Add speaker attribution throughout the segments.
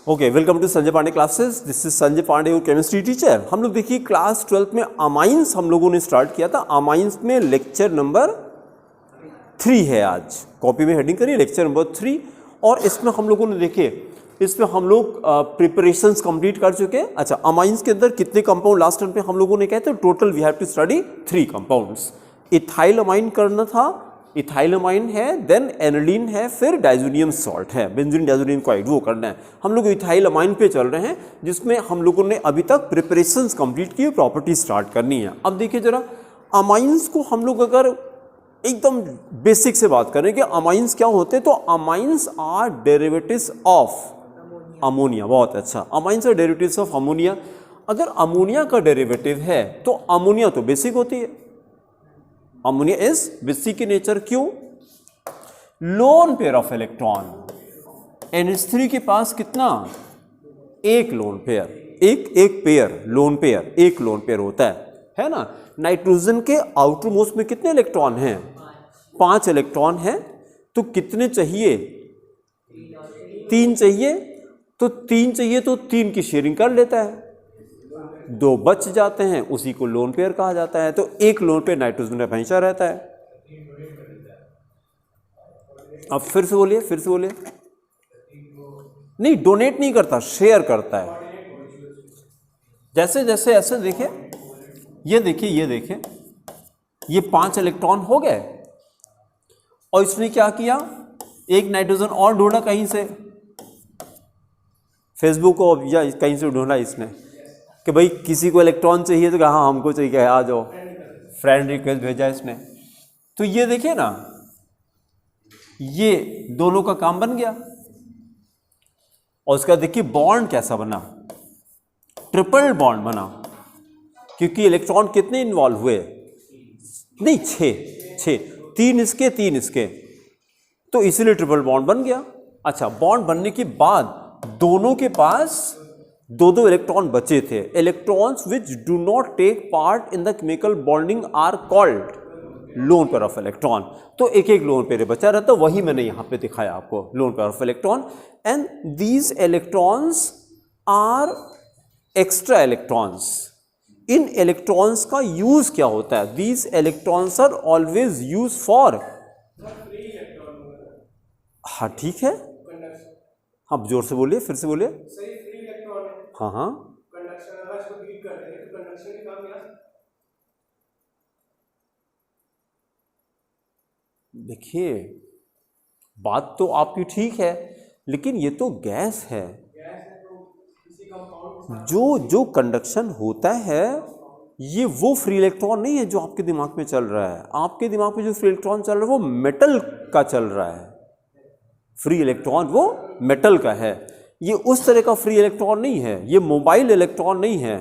Speaker 1: Okay, welcome to Sanjay Pandey classes. This is Sanjay Pandey, your chemistry teacher. हम लोग देखिए क्लास 12th में अमाइंस हम लोगों ने स्टार्ट किया था। अमाइंस में लेक्चर नंबर 3 है। आज कॉपी में हेडिंग करिए लेक्चर नंबर 3। और इसमें हम लोगों ने देखिए, इसमें हम लोग प्रिपरेशंस कंप्लीट कर चुके हैं। अच्छा, अमाइंस के अंदर कितने कंपाउंड लास्ट टाइम पे हम लोगों ने कहते हैं total we have to study 3 compounds. Ethyl amine करना था, इथाइल अमाइन है, देन एनिलीन है, फिर डाइजोनियम सॉल्ट है, बेंजीन डाइजोनियम क्लोराइड, वो करना है। हम लोग इथाइल अमाइन पे चल रहे हैं, जिसमें हम लोगों ने अभी तक प्रिपरेशंस कंप्लीट की, प्रॉपर्टी स्टार्ट करनी है। अब देखिए जरा, अमाइंस को हम लोग अगर एकदम बेसिक से बात करें कि अमाइंस क्या होते हैं, तो amines are derivatives of ammonia. बहुत अच्छा, amines are derivatives of ammonia. अगर अमोनिया का डेरिवेटिव है तो अमोनिया तो बेसिक होती है। Ammonia is basic in nature. क्यों? Lone pair of electron. NH3 के पास कितना? एक लोन पेयर, एक पेयर, लोन पेयर, एक लोन पेयर होता है ना। नाइट्रोजन के आउटर मोस्ट में कितने इलेक्ट्रॉन हैं? 5 इलेक्ट्रॉन हैं। तो कितने चाहिए? 3 चाहिए। तो 3 चाहिए तो 3 की शेयरिंग कर लेता है, 2 बच जाते हैं, उसी को लोन पेयर कहा जाता है। तो एक लोन पेयर नाइट्रोजन में हमेशा रहता है। अब फिर से बोलिए, फिर से बोलिए। नहीं, डोनेट नहीं करता, शेयर करता है। जैसे जैसे ऐसे देखिए, ये देखिए, ये देखिए, ये 5 इलेक्ट्रॉन हो गए और इसने क्या किया, एक नाइट्रोजन और ढूंढा कहीं से, फेसबुक को या कहीं से ढूंढा इसने कि भाई किसी को इलेक्ट्रॉन चाहिए, तो कहा हाँ हमको चाहिए, आ जाओ, फ्रेंड रिक्वेस्ट भेजा इसने। तो ये देखिए ना, ये दोनों का काम बन गया। और उसका देखिए बॉन्ड कैसा बना, ट्रिपल बॉन्ड बना, क्योंकि इलेक्ट्रॉन कितने इन्वॉल्व हुए? नहीं, 6, 3 इसके 3 इसके, तो इसीलिए ट्रिपल बॉन्ड बन गया। अच्छा, बॉन्ड बनने के बाद दोनों के पास 2 इलेक्ट्रॉन बचे थे। Electrons which do not take part in the chemical bonding are called lone pair of electron. तो एक एक लोन पेयर बचा रहता, वही मैंने यहां पे दिखाया आपको, lone pair of electron. And these electrons are extra electrons. इन इलेक्ट्रॉन्स का यूज क्या होता है? These electrons are always use for, हाँ ठीक है, हाँ जोर से बोलिए, फिर से बोलिए। हाँ हाँ, देखिए बात तो आपकी ठीक है, लेकिन ये तो गैस है। जो कंडक्शन होता है, ये वो फ्री इलेक्ट्रॉन नहीं है जो आपके दिमाग में चल रहा है। आपके दिमाग में जो फ्री इलेक्ट्रॉन चल रहा है वो मेटल का चल रहा है। फ्री इलेक्ट्रॉन वो मेटल का है, ये उस तरह का फ्री इलेक्ट्रॉन नहीं है, ये मोबाइल इलेक्ट्रॉन नहीं है।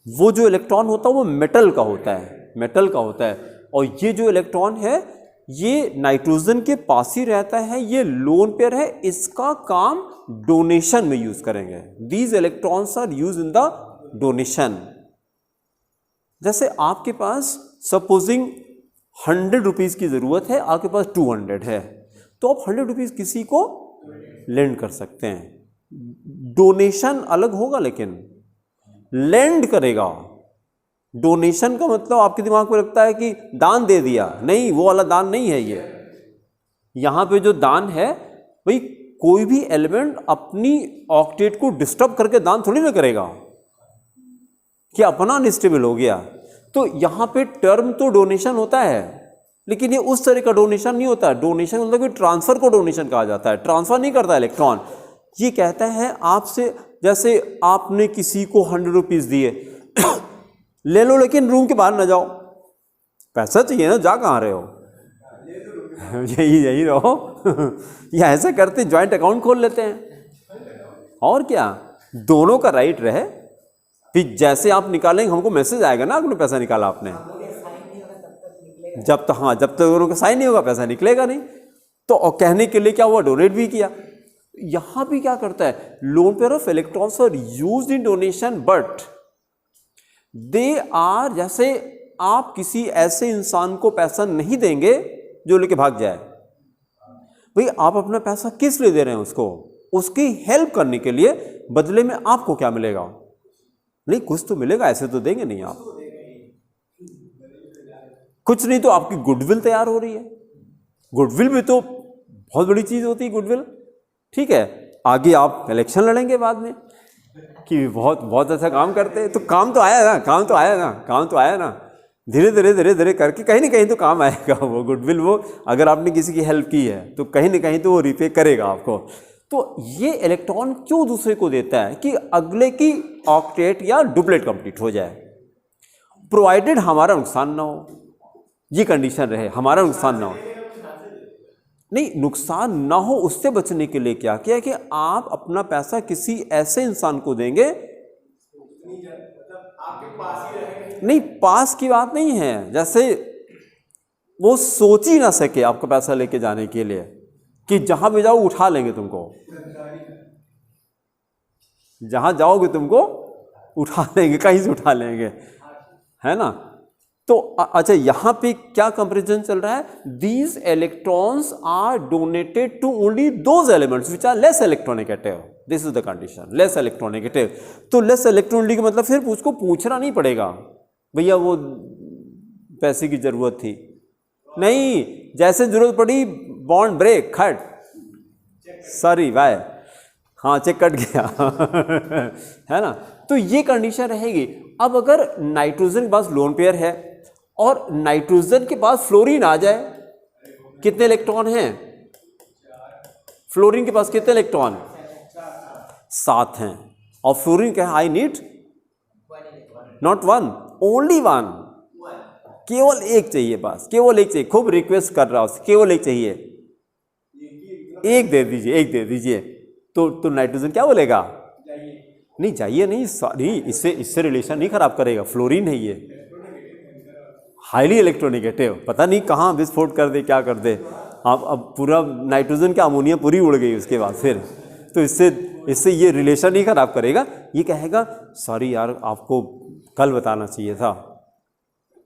Speaker 1: वो जो इलेक्ट्रॉन होता है वो मेटल का होता है, मेटल का होता है। और ये जो इलेक्ट्रॉन है, ये नाइट्रोजन के पास ही रहता है, ये लोन पेयर है, इसका काम डोनेशन में यूज करेंगे। These electrons are use in the donation. जैसे आपके पास सपोजिंग 100 रुपीज की जरूरत है, आपके पास 200 है, तो आप 100 रुपीज किसी को लेंड कर सकते हैं। डोनेशन अलग होगा, लेकिन लेंड करेगा। डोनेशन का मतलब आपके दिमाग में लगता है कि दान दे दिया, नहीं, वो वाला दान नहीं है। ये यहां पे जो दान है, भाई कोई भी एलिमेंट अपनी ऑक्टेट को डिस्टर्ब करके दान थोड़ी ना करेगा कि अपना अनस्टेबल हो गया। तो यहां पे टर्म तो डोनेशन होता है, लेकिन ये उस तरह का डोनेशन नहीं होता है। डोनेशन मतलब कि ट्रांसफर को डोनेशन कहा जाता है। ट्रांसफर नहीं करता इलेक्ट्रॉन। ये कहता है आपसे, जैसे आपने किसी को 100 रुपीज दिए ले लो, लेकिन रूम के बाहर ना जाओ, पैसा चाहिए ना, जा कहाँ रहे हो? यही रहो। या ऐसा करते ज्वाइंट अकाउंट खोल लेते हैं, और क्या, दोनों का राइट रहे। फिर जैसे आप निकालेंगे, हमको मैसेज आएगा ना आपने पैसा निकाला आपने। जब तक, हाँ, जब तक दोनों का साइन नहीं होगा पैसा निकलेगा नहीं। तो और कहने के लिए क्या हुआ, डोनेट भी किया। यहां भी क्या करता है, lone pair of electrons are used in donation, but they are, जैसे आप किसी ऐसे इंसान को पैसा नहीं देंगे जो लेके भाग जाए। भाई आप अपना पैसा किस लिए दे रहे हैं उसको? उसकी हेल्प करने के लिए बदले में आपको क्या मिलेगा? नहीं, कुछ तो मिलेगा, ऐसे तो देंगे नहीं आप। कुछ नहीं तो आपकी गुडविल तैयार हो रही है। गुडविल भी तो बहुत बड़ी चीज होती है गुडविल। ठीक है, आगे आप इलेक्शन लड़ेंगे बाद में कि बहुत बहुत अच्छा काम करते हैं, तो काम तो आया ना, काम तो आया ना, काम तो आया ना। धीरे धीरे धीरे धीरे करके कहीं ना कहीं तो काम आएगा वो गुडविल। वो अगर आपने किसी की हेल्प की है तो कहीं ना कहीं तो वो रिपे करेगा आपको। तो ये इलेक्ट्रॉन क्यों दूसरे को देता है? कि अगले की ऑक्टेट या डुप्लेट कंप्लीट हो जाए, प्रोवाइडेड हमारा नुकसान ना हो। ये कंडीशन रहे, हमारा नुकसान ना हो। नहीं, नुकसान ना हो उससे बचने के लिए क्या किया कि आप अपना पैसा किसी ऐसे इंसान को देंगे, नहीं पास की बात नहीं है, जैसे वो सोच ही ना सके आपका पैसा लेके जाने के लिए कि जहां भी जाओ उठा लेंगे तुमको, जहां जाओगे तुमको उठा लेंगे, कहीं से उठा लेंगे, है ना। तो अच्छा, यहां पे क्या कंपैरिजन चल रहा है? These electrons are donated to only those elements which are less electronegative. This is the condition, less electronegative. तो लेस इलेक्ट्रोनेगेटिव का मतलब फिर उसको पूछना नहीं पड़ेगा भैया वो पैसे की जरूरत थी, नहीं, जैसे जरूरत पड़ी बॉन्ड ब्रेक खट, सॉरी बाय, हाँ चेक कट गया है ना। तो ये कंडीशन रहेगी। अब अगर नाइट्रोजन के पास लोन पेयर है और नाइट्रोजन के पास फ्लोरीन आ जाए, कितने इलेक्ट्रॉन हैं? फ्लोरीन के पास कितने इलेक्ट्रॉन? 7 हैं। और फ्लोरीन क्या है? आई नीड नॉट 1, ओनली 1, केवल एक चाहिए, बस केवल एक चाहिए। खूब रिक्वेस्ट कर रहा हूं, केवल एक चाहिए, एक दे दीजिए, एक दे दीजिए। तो नाइट्रोजन क्या बोलेगा? नहीं चाहिए, नहीं सॉरी, इससे रिलेशन नहीं खराब करेगा, फ्लोरीन है ये, हाईली इलेक्ट्रोनेगेटिव, पता नहीं कहाँ विस्फोट कर दे, क्या कर दे। अब पूरा नाइट्रोजन की अमोनिया पूरी उड़ गई उसके बाद फिर, तो इससे ये रिलेशन नहीं खराब करेगा। ये कहेगा सॉरी यार, आपको कल बताना चाहिए था,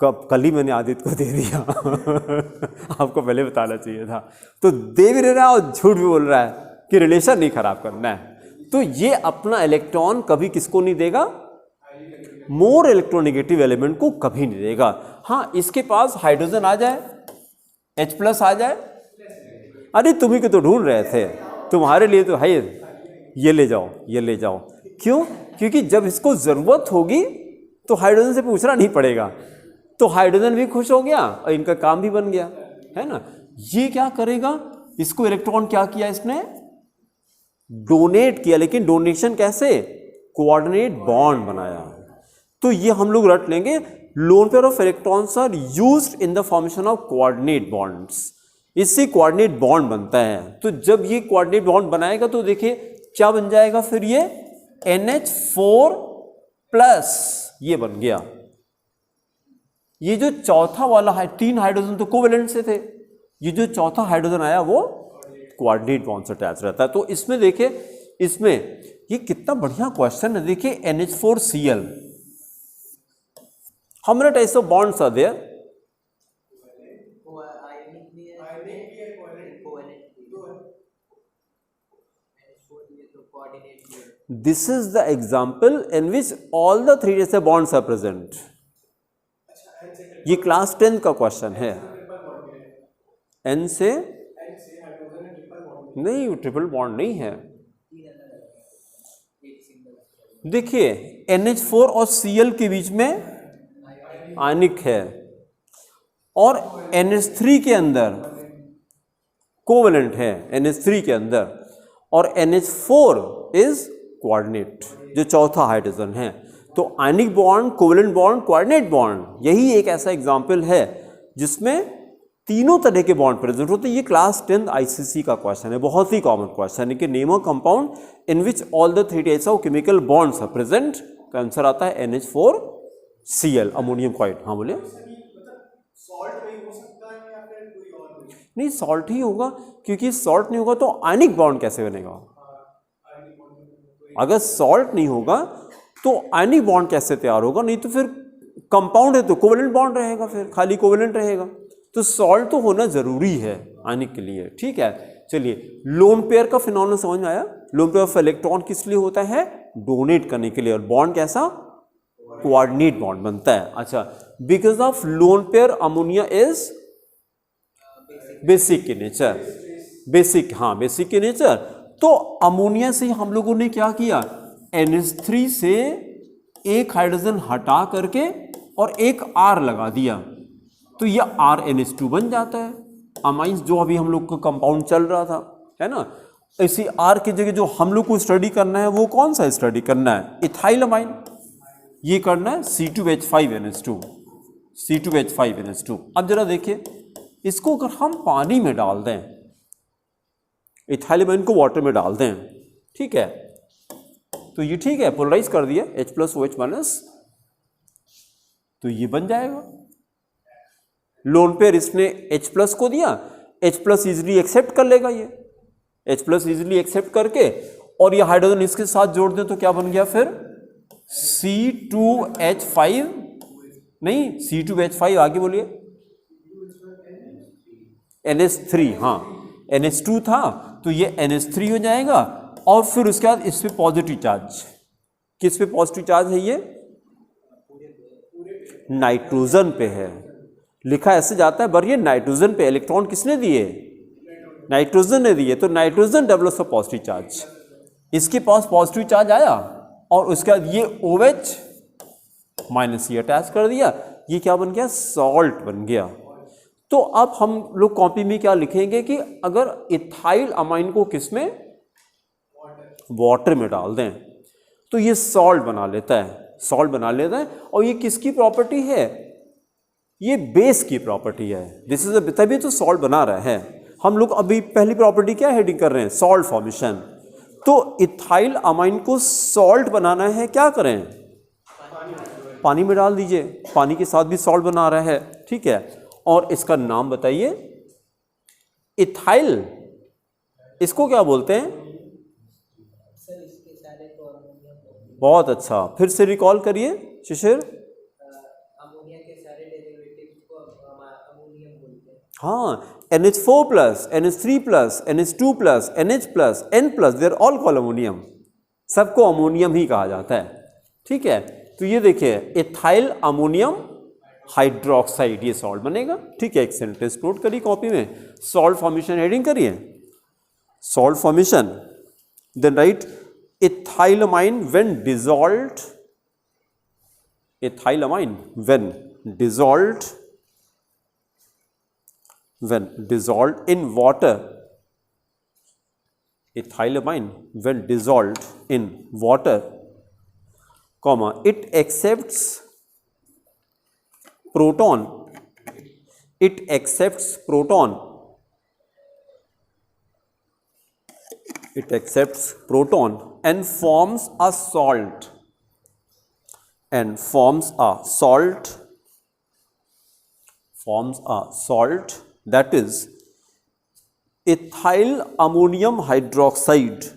Speaker 1: कल ही मैंने आदित्य को दे दिया आपको पहले बताना चाहिए था। तो दे भी रहा है और झूठ भी बोल रहा है कि रिलेशन नहीं खराब करना है। तो ये अपना इलेक्ट्रॉन कभी किसको नहीं देगा? मोर इलेक्ट्रोनेगेटिव एलिमेंट को कभी नहीं देगा। हाँ, इसके पास हाइड्रोजन आ जाए, H+ आ जाए, अरे तुम्ही को तो ढूंढ रहे थे, तुम्हारे लिए तो है, ये ले जाओ, ये ले जाओ। क्यों? क्योंकि जब इसको जरूरत होगी तो हाइड्रोजन से पूछना नहीं पड़ेगा, तो हाइड्रोजन भी खुश हो गया और इनका काम भी बन गया, है ना। ये क्या करेगा? इसको इलेक्ट्रॉन क्या किया इसने? डोनेट किया, लेकिन डोनेशन कैसे? कोऑर्डिनेट बॉन्ड बनाया। तो ये हम लोग रट लेंगे, lone pair of electrons are used in the formation of coordinate bonds. इससे कोऑर्डिनेट बॉन्ड बनता है। तो जब ये कोऑर्डिनेट बॉन्ड बनाएगा तो देखिए क्या बन जाएगा फिर, ये NH4+, ये बन गया। ये जो चौथा वाला है, 3 हाइड्रोजन तो कोवेलेंट से थे, ये जो चौथा हाइड्रोजन आया वो कोऑर्डिनेट बॉन्ड से अटैच रहता है। तो इसमें देखिए, इसमें ये कितना बढ़िया क्वेश्चन है। देखिए NH4Cl, how many types of bonds are there? This is the example in which all the 3 types of bonds are present. ये क्लास 10 का क्वेश्चन है। N से नहीं, ट्रिपल बॉन्ड नहीं है। देखिए NH4 और Cl के बीच में आयनिक है, और NH3 के अंदर कोवेलेंट है, NH3 के अंदर, और NH4 इज कोऑर्डिनेट, जो चौथा हाइड्रोजन है। तो ionic bond, covalent bond, coordinate bond, यही एक ऐसा एग्जाम्पल है जिसमें तीनों तरह के बॉन्ड प्रेजेंट होते हैं। ये क्लास 10 ICC का क्वेश्चन है, बहुत ही कॉमन क्वेश्चन है कि name a compound in which all the 3 types of chemical bonds are present. का आंसर आता है NH4Cl, अमोनियम क्लोराइड। हाँ बोलिए। नहीं, सॉल्ट ही होगा, क्योंकि सॉल्ट नहीं होगा तो आयनिक बॉन्ड कैसे बनेगा? अगर सॉल्ट नहीं होगा तो आयनिक बॉन्ड कैसे तैयार होगा? नहीं तो फिर कंपाउंड है तो कोवेलेंट बॉन्ड रहेगा, फिर खाली कोवेलेंट रहेगा। तो सॉल्ट तो होना जरूरी है आयनिक के लिए। ठीक है, चलिए लोन पेयर का फिनोमेनन समझ में आया। लोन पेयर ऑफ इलेक्ट्रॉन किस लिए होता है? डोनेट करने के लिए। और बॉन्ड कैसा? कोऑर्डिनेट बॉन्ड बनता है। अच्छा, because of lone pair ammonia is basic के नेचर, बेसिक, हाँ बेसिक के नेचर। तो अमोनिया से हम लोगों ने क्या किया, NH3 से एक हाइड्रोजन हटा करके और एक R लगा दिया, तो यह RNH2 बन जाता है। अमाइंस जो अभी हम लोग का कंपाउंड चल रहा था, है ना, इसी R की जगह जो हम लोग को स्टडी करना है वो कौन सा स्टडी करना है? Ethyl amine. ये करना है C2H5NH2, C2H5NH2। अब जरा देखिए, इसको अगर हम पानी में डाल दें, इथाइल अमाइन को वाटर में डाल दें, ठीक है, तो ये ठीक है, पोलराइज कर दिया H+OH-, तो ये बन जाएगा। लोन पेयर इसने H+ को दिया, H+ इजिली एक्सेप्ट कर लेगा, ये H+ इजिली एक्सेप्ट करके, और ये हाइड्रोजन इसके साथ जोड़ दें तो क्या बन गया फिर? C2H5, नहीं C2H5, आगे बोलिए, NH3, हाँ NH2 था तो ये NH3 हो जाएगा। और फिर उसके बाद इस पे पॉजिटिव चार्ज, किस पे पॉजिटिव चार्ज है? ये नाइट्रोजन पे है, लिखा ऐसे जाता है, पर ये नाइट्रोजन पे। इलेक्ट्रॉन किसने दिए? नाइट्रोजन ने दिए, तो nitrogen develops a positive charge, इसके पास पॉजिटिव चार्ज आया, और उसके बाद ये OH- ये अटैच कर दिया, ये क्या बन गया? सॉल्ट बन गया। तो अब हम लोग कॉपी में क्या लिखेंगे कि अगर इथाइल अमाइन को किसमें? वाटर में डाल दें तो ये सॉल्ट बना लेता है, सॉल्ट बना लेता है। और ये किसकी प्रॉपर्टी है? ये बेस की प्रॉपर्टी है। दिस इज तभी तो सॉल्ट बना रहा है। हम लोग अभी पहली प्रॉपर्टी क्या हेडिंग कर रहे हैं? Salt formation. तो इथाइल अमाइन को सॉल्ट बनाना है, क्या करें? पानी में डाल दीजिए, पानी के साथ भी सॉल्ट बना रहा है, ठीक है। और इसका नाम बताइए, इथाइल, इसको क्या बोलते हैं? बहुत अच्छा, फिर से रिकॉल करिए शिशिर।
Speaker 2: अमोनिया के सारे डेरिवेटिव्स को अमोनियम बोलते हैं।
Speaker 1: हाँ, NH4+, NH3+, NH2+, NH+, N+, they're all called ammonium, सबको अमोनियम ही कहा जाता है, ठीक है। तो ये देखिए, इथाइल अमोनियम हाइड्रोक्साइड, ये सॉल्ट बनेगा, ठीक है। एक सेंटेंस नोट करिए कॉपी में, सॉल्ट फॉर्मेशन हेडिंग करिए, salt formation, then write ethylamine when dissolved, ethylamine when dissolved in water, ethylamine when dissolved in water, comma, it accepts proton, it accepts proton, it accepts proton and forms a salt, and forms a salt, that is ethyl ammonium hydroxide,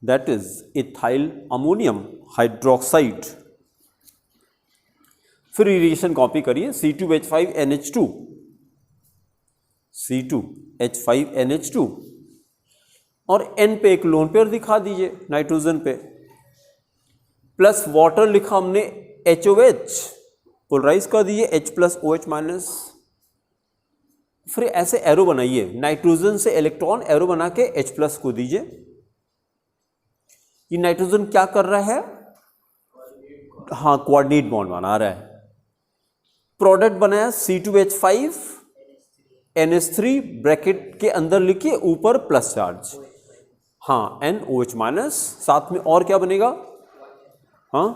Speaker 1: that is ethyl ammonium hydroxide। फिर reaction copy करिए, C2H5NH2, C2H5NH2, और N पे एक lone pair दिखा दीजिए nitrogen पे, plus water लिखा हमने HOH, पोलराइज कर दीजिए H+OH-, फिर ऐसे एरो बनाइए, नाइट्रोजन से इलेक्ट्रॉन एरो बना के H+ को दीजिए। ये नाइट्रोजन क्या कर रहा है? हाँ, कोऑर्डिनेट बॉन्ड बना रहा है। प्रोडक्ट बनाया C2H5NH3, ब्रैकेट के अंदर लिखिए, ऊपर प्लस चार्ज, हाँ NOH-, साथ में और क्या बनेगा? हाँ,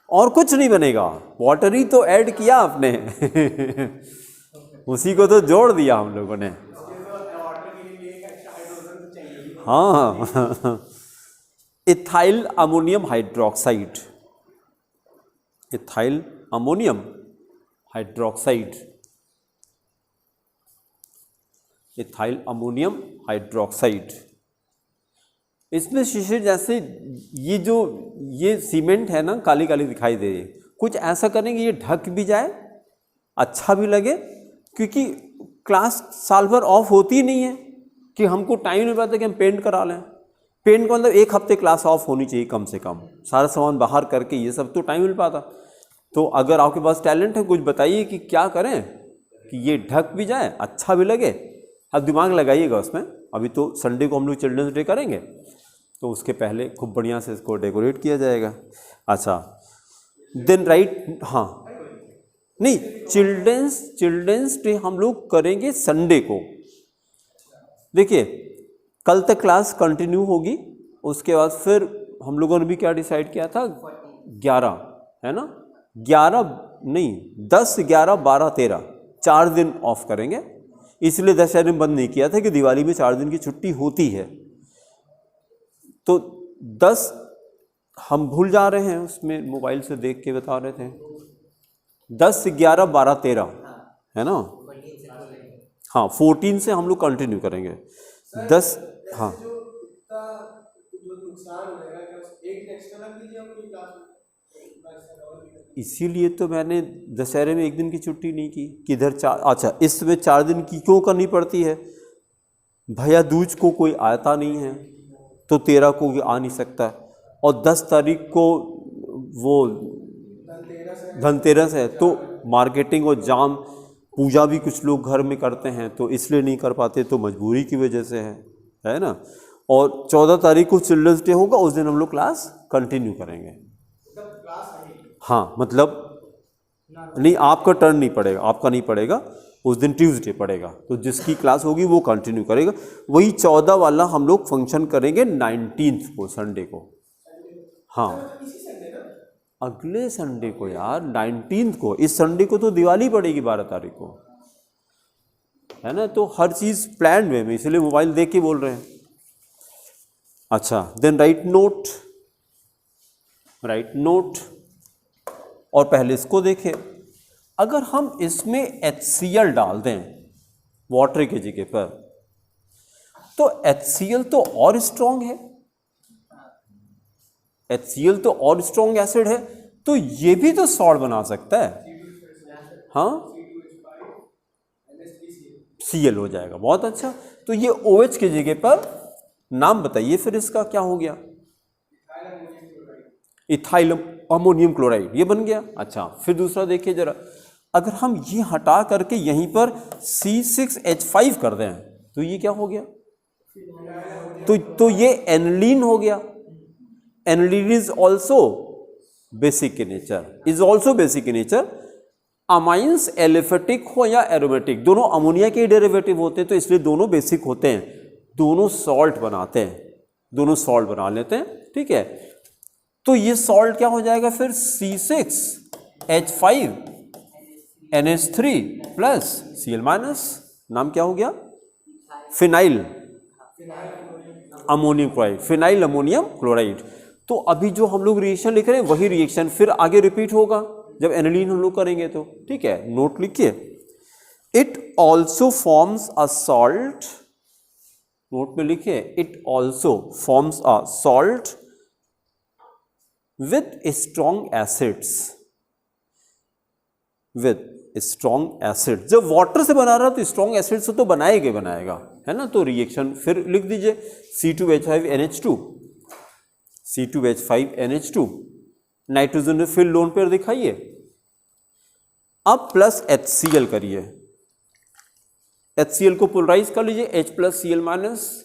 Speaker 1: और कुछ नहीं बनेगा, वाटर ही तो ऐड किया आपने उसी को तो जोड़ दिया हम लोगों ने। हाँ ethyl ammonium hydroxide, ethyl ammonium hydroxide, ethyl ammonium hydroxide. इसमें शिशिर जैसे ये सीमेंट है ना, काली काली दिखाई दे रही, कुछ ऐसा करेंगे ये ढक भी जाए, अच्छा भी लगे, क्योंकि क्लास साल भर ऑफ होती ही नहीं है, कि हमको टाइम नहीं पड़ता कि हम पेंट करा लें। पेंट का मतलब 1 हफ्ते क्लास ऑफ होनी चाहिए कम से कम, सारा सामान बाहर करके ये सब तो टाइम मिल पाता। तो अगर आपके पास टैलेंट है, कुछ बताइए कि क्या करें कि ये ढक भी जाए, अच्छा भी लगे। अब दिमाग लगाइएगा उसमें। अभी तो संडे को हम लोग चिल्ड्रंस डे करेंगे, तो उसके पहले खूब बढ़िया से इसको डेकोरेट किया जाएगा। अच्छा, देन राइट, हाँ नहीं, चिल्ड्रंस डे हम लोग करेंगे संडे को। देखिए कल तक क्लास कंटिन्यू होगी, उसके बाद फिर हम लोगों ने भी क्या डिसाइड किया था, 11 है ना, 11 नहीं 10, 11, 12, 13 4 दिन ऑफ करेंगे। इसलिए दशहरे में बंद नहीं किया था कि दिवाली में 4 दिन की छुट्टी होती है। तो 10 हम भूल जा रहे हैं, उसमें मोबाइल से देख के बता रहे थे, 10, 11, 12, 13 है ना। हाँ 14 से हम लोग कंटिन्यू करेंगे। 10 हाँ इसीलिए तो मैंने दशहरे में 1 दिन की छुट्टी नहीं की, किधर 4, अच्छा इसमें 4 दिन की क्यों करनी पड़ती है, भैया दूज को कोई आता नहीं है तो 13 को आ नहीं सकता, और 10 तारीख को वो धनतेरस है, तो मार्केटिंग और जाम, पूजा भी कुछ लोग घर में करते हैं तो इसलिए नहीं कर पाते, तो मजबूरी की वजह से है ना। और 14 तारीख को चिल्ड्रंस डे होगा, उस दिन हम लोग क्लास कंटिन्यू करेंगे। हाँ मतलब नहीं, आपका टर्न नहीं पड़ेगा, आपका नहीं पड़ेगा, उस दिन ट्यूसडे पड़ेगा, तो जिसकी क्लास होगी वो कंटिन्यू करेगा। वही 14 वाला हम लोग फंक्शन करेंगे 19 को, संडे को। हाँ अगले संडे को यार, 19 को। इस संडे को तो दिवाली पड़ेगी 12 तारीख को, है ना। तो हर चीज़ प्लान वे में, इसलिए मोबाइल देख के बोल रहे हैं। अच्छा, देन राइट नोट। और पहले इसको देखें, अगर हम इसमें HCl डाल दें वाटर की जगह पर, तो HCl तो और स्ट्रॉन्ग है, HCl तो और स्ट्रॉन्ग एसिड है, तो ये भी तो सॉल्ट बना सकता है। हाँ Cl हो जाएगा, बहुत अच्छा। तो ये OH की जगह पर नाम बताइए फिर इसका क्या हो गया, इथाइल अमोनियम क्लोराइड, ये बन गया। अच्छा फिर दूसरा देखिए जरा, अगर हम ये हटा करके यहीं पर C6H5 कर दें तो ये क्या हो गया, तो ये एनिलीन हो गया। Aniline is also basic in nature. Amines aliphatic हो या एरोमेटिक, दोनों अमोनिया के डेरिवेटिव होते हैं, तो इसलिए दोनों बेसिक होते हैं, दोनों सॉल्ट बनाते हैं, दोनों सॉल्ट बना लेते हैं, ठीक है। तो ये सॉल्ट क्या हो जाएगा फिर, C6H5NH3 प्लस Cl माइनस, नाम क्या हो गया, फिनाइल अमोनियम क्लोराइड। तो अभी जो हम लोग रिएक्शन लिख रहे हैं वही रिएक्शन फिर आगे रिपीट होगा जब एनिलीन हम लोग करेंगे, तो ठीक है। नोट लिखिए, it also forms a salt, note में लिखिए, it also forms a salt with strong acids, जब वाटर से बना रहा तो स्ट्रॉन्ग एसिड से तो बनाएगा, है ना। तो रिएक्शन फिर लिख दीजिए, C2H5NH2, नाइट्रोजन ने फिर लोन पेयर दिखाइए। अब प्लस HCl करिए, HCl को पोलराइज कर लीजिए, H प्लस Cl माइनस,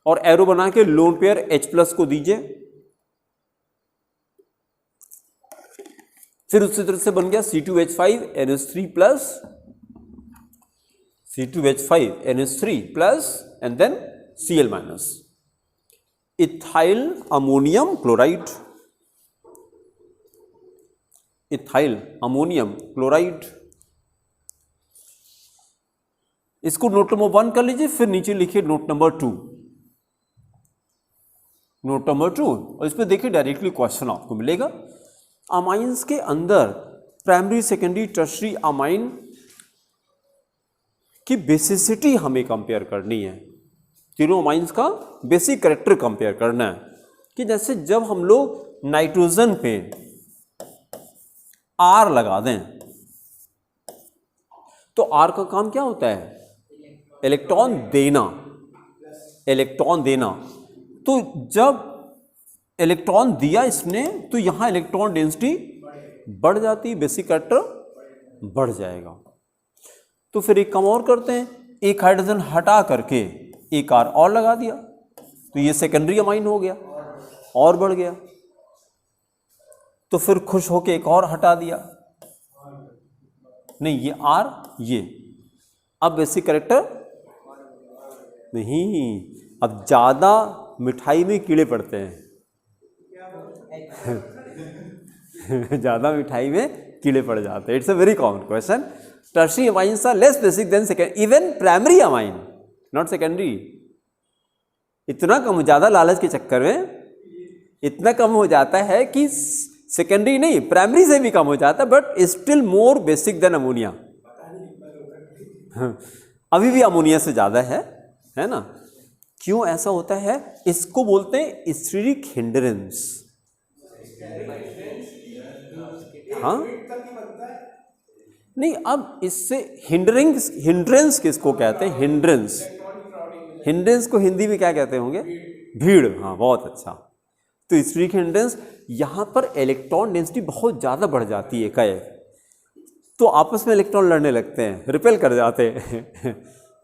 Speaker 1: और एरो बना के लोन पेयर H प्लस को दीजिए। फिर उसी तरह से बन गया C2H5NH3 plus and then Cl minus, ethyl ammonium chloride. इसको नोट नंबर 1 कर लीजिए, फिर नीचे लिखिए नोट नंबर 2, और इस पर देखिए डायरेक्टली क्वेश्चन आपको मिलेगा। अमाइंस के अंदर प्राइमरी, सेकेंडरी, टर्शरी अमाइन की बेसिसिटी हमें कंपेयर करनी है, तीनों अमाइंस का बेसिक कैरेक्टर कंपेयर करना है। कि जैसे जब हम लोग नाइट्रोजन पे R लगा दें तो R का काम क्या होता है, इलेक्ट्रॉन देना, इलेक्ट्रॉन देना, तो जब इलेक्ट्रॉन दिया इसने तो यहाँ इलेक्ट्रॉन डेंसिटी बढ़ जाती, बेसिक कैरेक्टर बढ़ जाएगा। तो फिर एक काम और करते हैं, एक हाइड्रोजन हटा करके एक R और लगा दिया, तो ये सेकेंडरी अमाइन हो गया और बढ़ गया। तो फिर खुश होके एक और हटा दिया, नहीं ये R ये, अब बेसिक कैरेक्टर नहीं, अब ज्यादा मिठाई में कीड़े पड़ते हैं ज्यादा मिठाई में कीड़े पड़ जाते हैं। It's a very common question. Tertiary amines are less basic than second, even primary amine, not secondary. इतना कम, ज्यादा लालच के चक्कर में इतना कम हो जाता है कि सेकेंडरी नहीं प्राइमरी से भी कम हो जाता है, but still more basic than ammonia. अभी भी अमोनिया से ज्यादा है ना। क्यों ऐसा होता है? इसको बोलते हैं स्टेरिक हिंड्रेंस। हाँ नहीं, अब इससे हिंड्रेंस किसको कहते हैं? हिंड्रेंस को हिंदी में क्या कहते होंगे? भीड़। हाँ बहुत अच्छा। तो स्टेरिक हिंड्रेंस, यहाँ पर इलेक्ट्रॉन डेंसिटी बहुत ज़्यादा बढ़ जाती है कई, तो आपस में इलेक्ट्रॉन लड़ने लगते हैं, रिपेल कर जाते हैं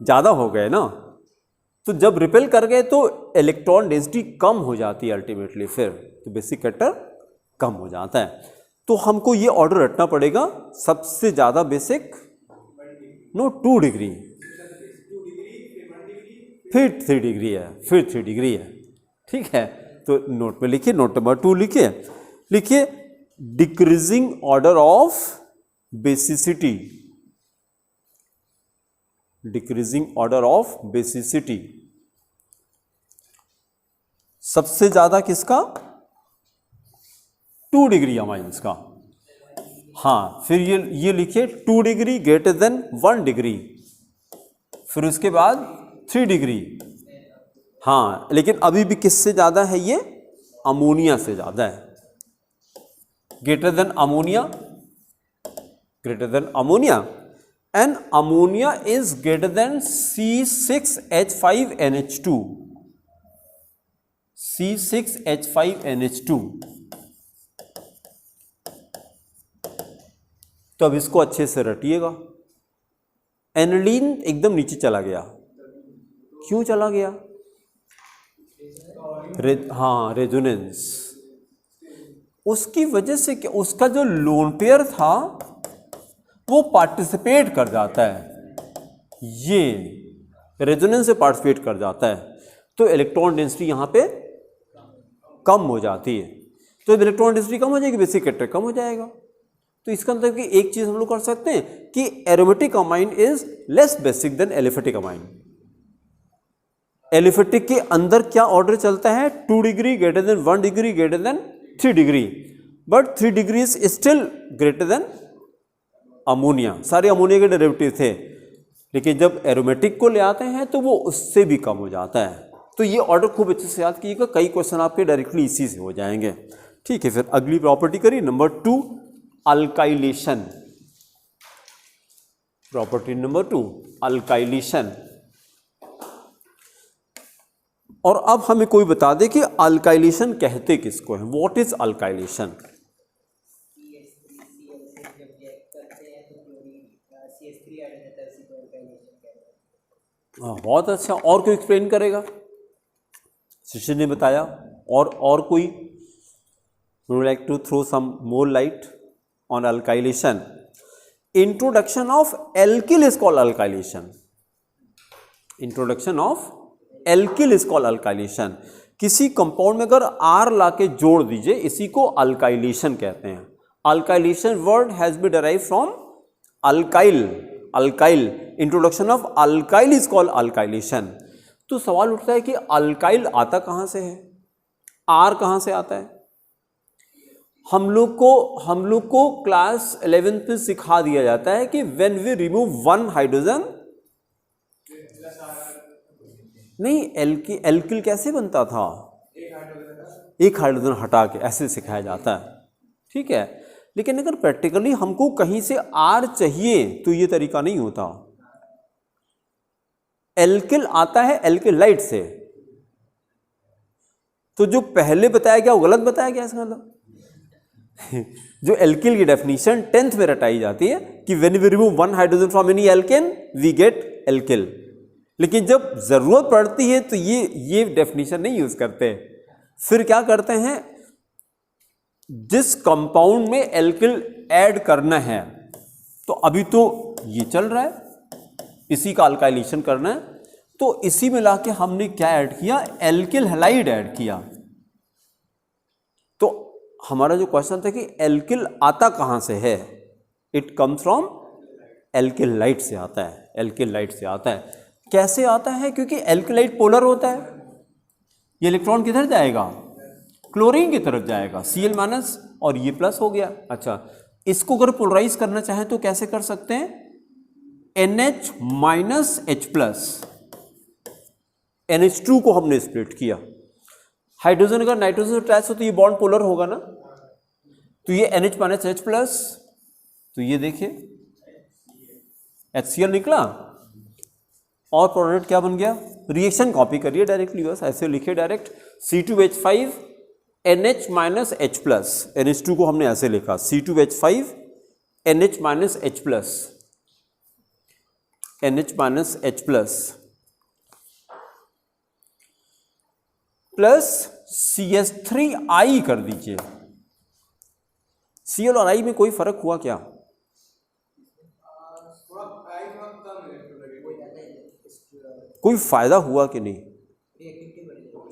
Speaker 1: ज़्यादा हो गए ना, तो जब रिपेल कर गए तो इलेक्ट्रॉन डेंसिटी कम हो जाती है अल्टीमेटली, फिर तो बेसिक कैरेक्टर कम हो जाता है। तो हमको ये ऑर्डर रटना पड़ेगा, सबसे ज़्यादा बेसिक 2 डिग्री, फिर 3 डिग्री है, फिर 3 डिग्री है, ठीक है। तो नोट में लिखिए, नोट नंबर 2 लिखिए decreasing order of basicity, decreasing order of basicity. सबसे ज्यादा किसका? 2 डिग्री अमाइंस का। हाँ, फिर ये लिखिए 2 डिग्री ग्रेटर देन 1 डिग्री, फिर उसके बाद 3 डिग्री। हाँ, लेकिन अभी भी किससे ज्यादा है? ये अमोनिया से ज्यादा है। Greater than ammonia, greater than ammonia, and ammonia is greater than C6H5NH2, C6H5NH2। तो अब इसको अच्छे से रटिएगा। एनिलीन एकदम नीचे चला गया, क्यों चला गया? हाँ, रेजोनेंस। उसकी वजह से क्या, उसका जो लोन पेयर था वो पार्टिसिपेट कर जाता है, ये रेजोनेंस से पार्टिसिपेट कर जाता है, तो इलेक्ट्रॉन डेंसिटी यहाँ पे कम हो जाती है। तो जब इलेक्ट्रॉन डेंसिटी कम हो जाएगी, बेसिक कैरेक्टर कम हो जाएगा। तो इसका मतलब कि एक चीज हम लोग कर सकते हैं कि aromatic amine is less basic then aliphatic amine. Aliphatic के अंदर क्या ऑर्डर चलता है? 2 degree greater than 1 degree greater than 3 degree, but 3 degree is still greater than ammonia. सारे अमोनिया के डेरिवेटिव थे, लेकिन जब एरोमेटिक को ले आते हैं तो वो उससे भी कम हो जाता है। तो ये ऑर्डर खूब अच्छे से याद कीजिएगा, कई क्वेश्चन आपके डायरेक्टली इसी से हो जाएंगे, ठीक है। फिर अगली प्रॉपर्टी करिए, number 2 alkylation. Property number 2 alkylation. और अब हमें कोई बता दे कि अल्काइलेशन कहते किसको है? What is alkylation? बहुत अच्छा। और कोई एक्सप्लेन करेगा? शिष्य ने बताया, और कोई would like to throw some more light on alkylation? Introduction of alkyl is called alkylation. Introduction of alkyl is called alkylation. किसी कंपाउंड में अगर R लाके जोड़ दीजिए, इसी को अल्काइलेशन कहते हैं। Alkylation word has been derived from alkyl, alkyl. Introduction of alkyl is called alkylation. तो सवाल उठता है कि अल्काइल आता कहां से है? R कहां से आता है? हम लोग को क्लास 11th में सिखा दिया जाता है कि व्हेन वी रिमूव 1 हाइड्रोजन, नहीं, एल्किल कैसे बनता था? एक हाइड्रोजन हटा के, ऐसे सिखाया जाता है, ठीक है। लेकिन अगर प्रैक्टिकली हमको कहीं से R चाहिए तो ये तरीका नहीं होता। एल्किल आता है एल्किलाइट से, तो जो पहले बताया गया वो गलत बताया गया इसका मतलब। जो एल्किल की डेफिनेशन 10th में रटाई जाती है कि when we remove one hydrogen from any alkane we get alkyl, लेकिन जब जरूरत पड़ती है तो ये डेफिनेशन नहीं यूज करते। फिर क्या करते हैं, जिस कंपाउंड में एल्किल ऐड करना है, तो अभी तो ये चल रहा है, इसी का अल्काइलेशन करना है, तो इसी में लाके हमने क्या ऐड किया, एल्किल हैलाइड ऐड किया। तो हमारा जो क्वेश्चन था कि एल्किल आता कहां से है, इट कम्स फ्रॉम एल्किलाइट से आता है, एल्किलाइट से आता है। कैसे आता है, क्योंकि एल्किलाइट पोलर होता है, ये इलेक्ट्रॉन किधर जाएगा, क्लोरीन की तरफ जाएगा, Cl माइनस और ये प्लस हो गया। अच्छा, इसको अगर पोलराइज करना चाहें तो कैसे कर सकते हैं, NH minus H plus, NH2 को हमने स्प्लिट किया। हाइड्रोजन अगर नाइट्रोजन से अटैच हो तो ये बॉन्ड पोलर होगा ना, तो ये NH माइनस H प्लस, तो ये देखिए HCl निकला और प्रोडक्ट क्या बन गया, रिएक्शन कॉपी करिए डायरेक्टली, बस ऐसे लिखिए direct, C2H5 NH minus H plus, NH2 को हमने ऐसे लिखा C2H5 NH minus H plus, NH minus H plus plus CH3I कर दीजिए। Cl और I में कोई फर्क हुआ क्या, कोई फायदा हुआ कि नहीं,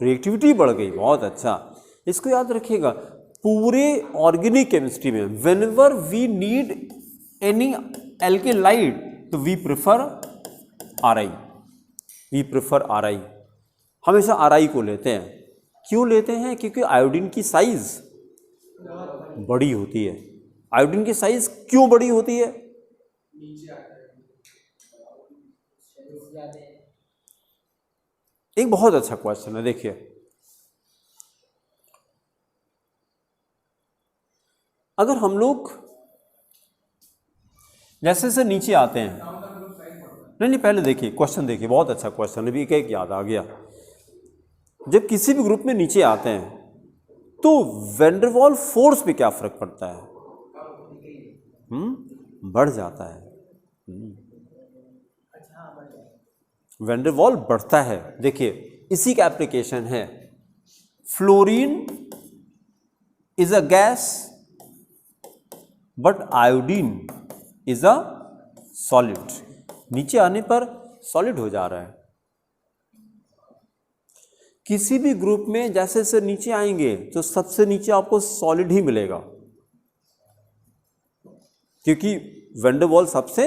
Speaker 1: रिएक्टिविटी बढ़ गई, बहुत अच्छा। इसको याद रखिएगा, पूरे ऑर्गेनिक केमिस्ट्री में whenever we need any alkaloid तो we prefer Ri, we prefer Ri, हमेशा Ri को लेते हैं। क्यों लेते हैं, क्योंकि आयोडीन की साइज बड़ी होती है। आयोडीन की साइज क्यों बड़ी होती है, एक बहुत अच्छा क्वेश्चन है, देखिए अगर हम लोग जैसे से नीचे आते हैं, नहीं पहले देखिए क्वेश्चन देखिए, बहुत अच्छा क्वेश्चन है, एक याद आ गया। जब किसी भी ग्रुप में नीचे आते हैं तो वैन डेर वाल्स फोर्स पे क्या फर्क पड़ता है, बढ़ जाता है, वैन डेर वाल्स बढ़ता है। देखिए इसी का एप्लीकेशन है, fluorine is a gas but iodine is a solid, नीचे आने पर सॉलिड हो जा रहा है। किसी भी ग्रुप में जैसे जैसे नीचे आएंगे तो सबसे नीचे आपको सॉलिड ही मिलेगा, क्योंकि वैन डेर वाल्स सबसे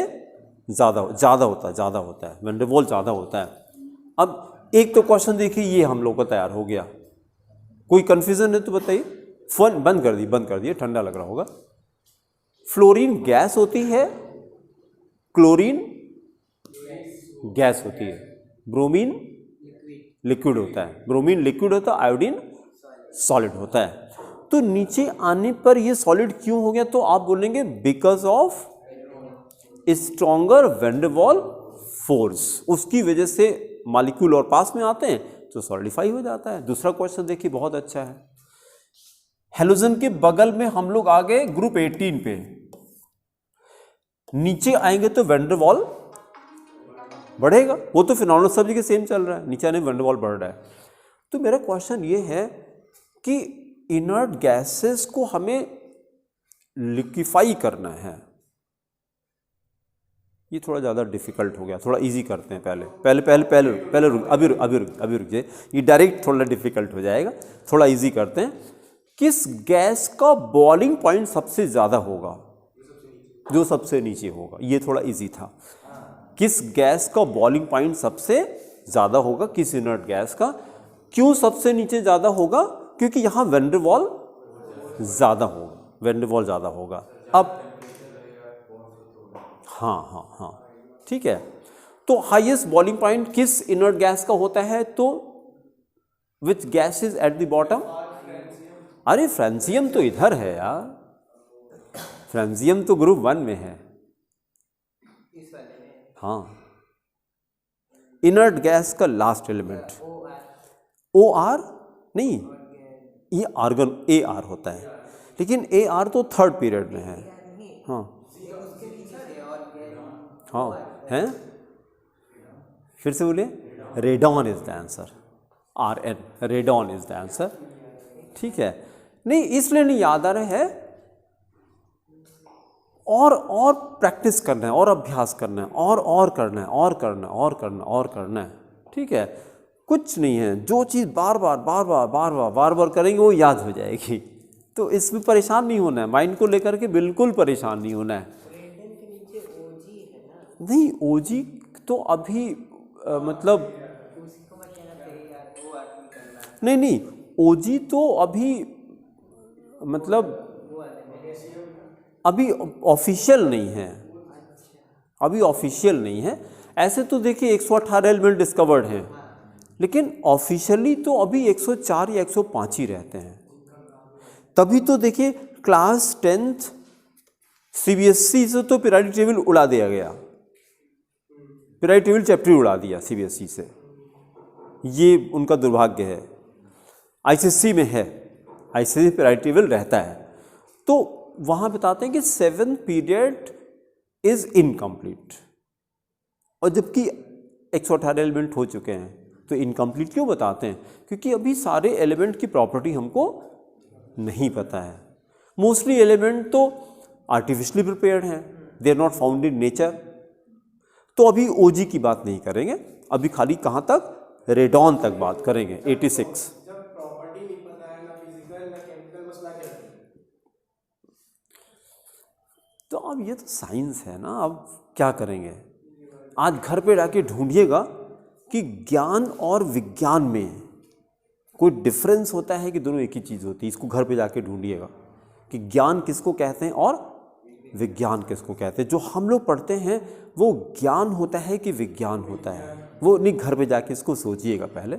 Speaker 1: ज्यादा होता है, वैन डेर वाल्स ज्यादा होता है। अब एक तो क्वेश्चन देखिए, ये हम लोग का तैयार हो गया, कोई कंफ्यूजन है तो बताइए। फोन बंद कर दिए, ठंडा लग रहा होगा। फ्लोरीन गैस होती है, क्लोरीन गैस होती है, ब्रोमीन लिक्विड होता है, ब्रोमीन लिक्विड होता है, आयोडीन सॉलिड होता है। तो नीचे आने पर ये सॉलिड क्यों हो गया, तो आप बोलेंगे because of stronger van der Waals force, उसकी वजह से मॉलिक्यूल और पास में आते हैं तो सॉलिडिफाई हो जाता है। दूसरा क्वेश्चन देखिए, बहुत अच्छा है। हेलोजन के बगल में हम लोग आ गए ग्रुप 18 पे, नीचे आएंगे तो वैन डेर वाल्स बढ़ेगा, वो तो फिनोमिनल सब जगह सेम चल रहा है, नीचे आने वैन डेर वाल्स बढ़ रहा है। तो मेरा क्वेश्चन ये है कि इनर्ट गैसेस को हमें लिक्विफाई करना है, ये थोड़ा ज़्यादा डिफिकल्ट हो गया, थोड़ा इजी करते हैं। पहले रुक जाइए, ये डायरेक्ट थोड़ा डिफिकल्ट हो जाएगा, थोड़ा इजी करते हैं। किस गैस का बॉइलिंग पॉइंट सबसे ज़्यादा होगा, जो सबसे नीचे होगा, ये थोड़ा इजी था। किस गैस का बॉइलिंग पॉइंट सबसे ज़्यादा होगा, किस इनर्ट गैस का, क्यों सबसे नीचे ज़्यादा होगा, क्योंकि यहाँ वैन डेर वाल्स ज़्यादा होगा, वैन डेर वाल्स ज़्यादा होगा। अब हाँ ठीक है, तो हाईएस्ट बॉइलिंग पॉइंट किस इनर्ट गैस का होता है, तो which gas is at the bottom, अरे फ्रांसियम तो इधर है यार, फ्रांसियम तो ग्रुप 1 में है। हाँ, इनर्ट गैस का लास्ट एलिमेंट OR नहीं, ये आर्गन ए आर होता है, लेकिन ए आर तो थर्ड पीरियड में है। हाँ
Speaker 2: उसके पीछे से और
Speaker 1: हाँ हैं, फिर से बोलिए, radon is the answer, R N, radon is the answer. ठीक है, नहीं इसलिए नहीं याद आ रहा है, और प्रैक्टिस करना है, और अभ्यास करना है, और करना है, और करना है, और करना है, और करना है। ठीक है, कुछ नहीं है, जो चीज़ बार बार करेंगे वो याद हो जाएगी। तो इसमें परेशान नहीं होना है, माइंड को लेकर के बिल्कुल परेशान नहीं होना है।
Speaker 2: रेडन के नीचे ओजी है ना,
Speaker 1: नहीं ओजी तो अभी मतलब
Speaker 2: उसी को मत कहना चाहिए यार, वो आदमी करना है।
Speaker 1: नहीं ओजी तो अभी मतलब
Speaker 2: वो आदमी
Speaker 1: अभी ऑफिशियल नहीं है, अभी ऑफिशियल नहीं है। ऐसे तो देखिए 118 एलिमेंट डिस्कवर्ड हैं, लेकिन ऑफिशियली तो अभी 104 या 105 ही रहते हैं। तभी तो देखिए क्लास 10th सीबीएसई से तो पीरियडिक टेबल उड़ा दिया गया, पीरियडिक टेबल चैप्टर उड़ा दिया सीबीएसई से, ये उनका दुर्भाग्य है। आईसीएसई में है, आईसीएसई पीरियडिक टेबल रहता है, तो वहाँ बताते हैं कि 7th पीरियड इज इनकम्प्लीट, और जबकि 118 एलिमेंट हो चुके हैं। तो इनकम्प्लीट क्यों बताते हैं? क्योंकि अभी सारे एलिमेंट की प्रॉपर्टी हमको नहीं पता है। मोस्टली एलिमेंट तो आर्टिफिशियली प्रिपेयर्ड हैं, they are not found in nature. तो अभी ओजी की बात नहीं करेंगे, अभी खाली कहाँ तक, रेडॉन तक बात करेंगे। 86
Speaker 3: जब प्रॉपर्टी नहीं पता है, ना फिजिकल ना केमिकल, मसला क्या है?
Speaker 1: तो अब ये तो साइंस है ना, अब क्या करेंगे। आज घर पे जाके ढूंढिएगा कि ज्ञान और विज्ञान में कोई डिफरेंस होता है कि दोनों एक ही चीज़ होती है। इसको घर पे जाके ढूंढिएगा कि ज्ञान किसको कहते हैं और विज्ञान किसको कहते हैं। जो हम लोग पढ़ते हैं वो ज्ञान होता है कि विज्ञान होता है, वो नहीं। घर पे जाके इसको सोचिएगा पहले,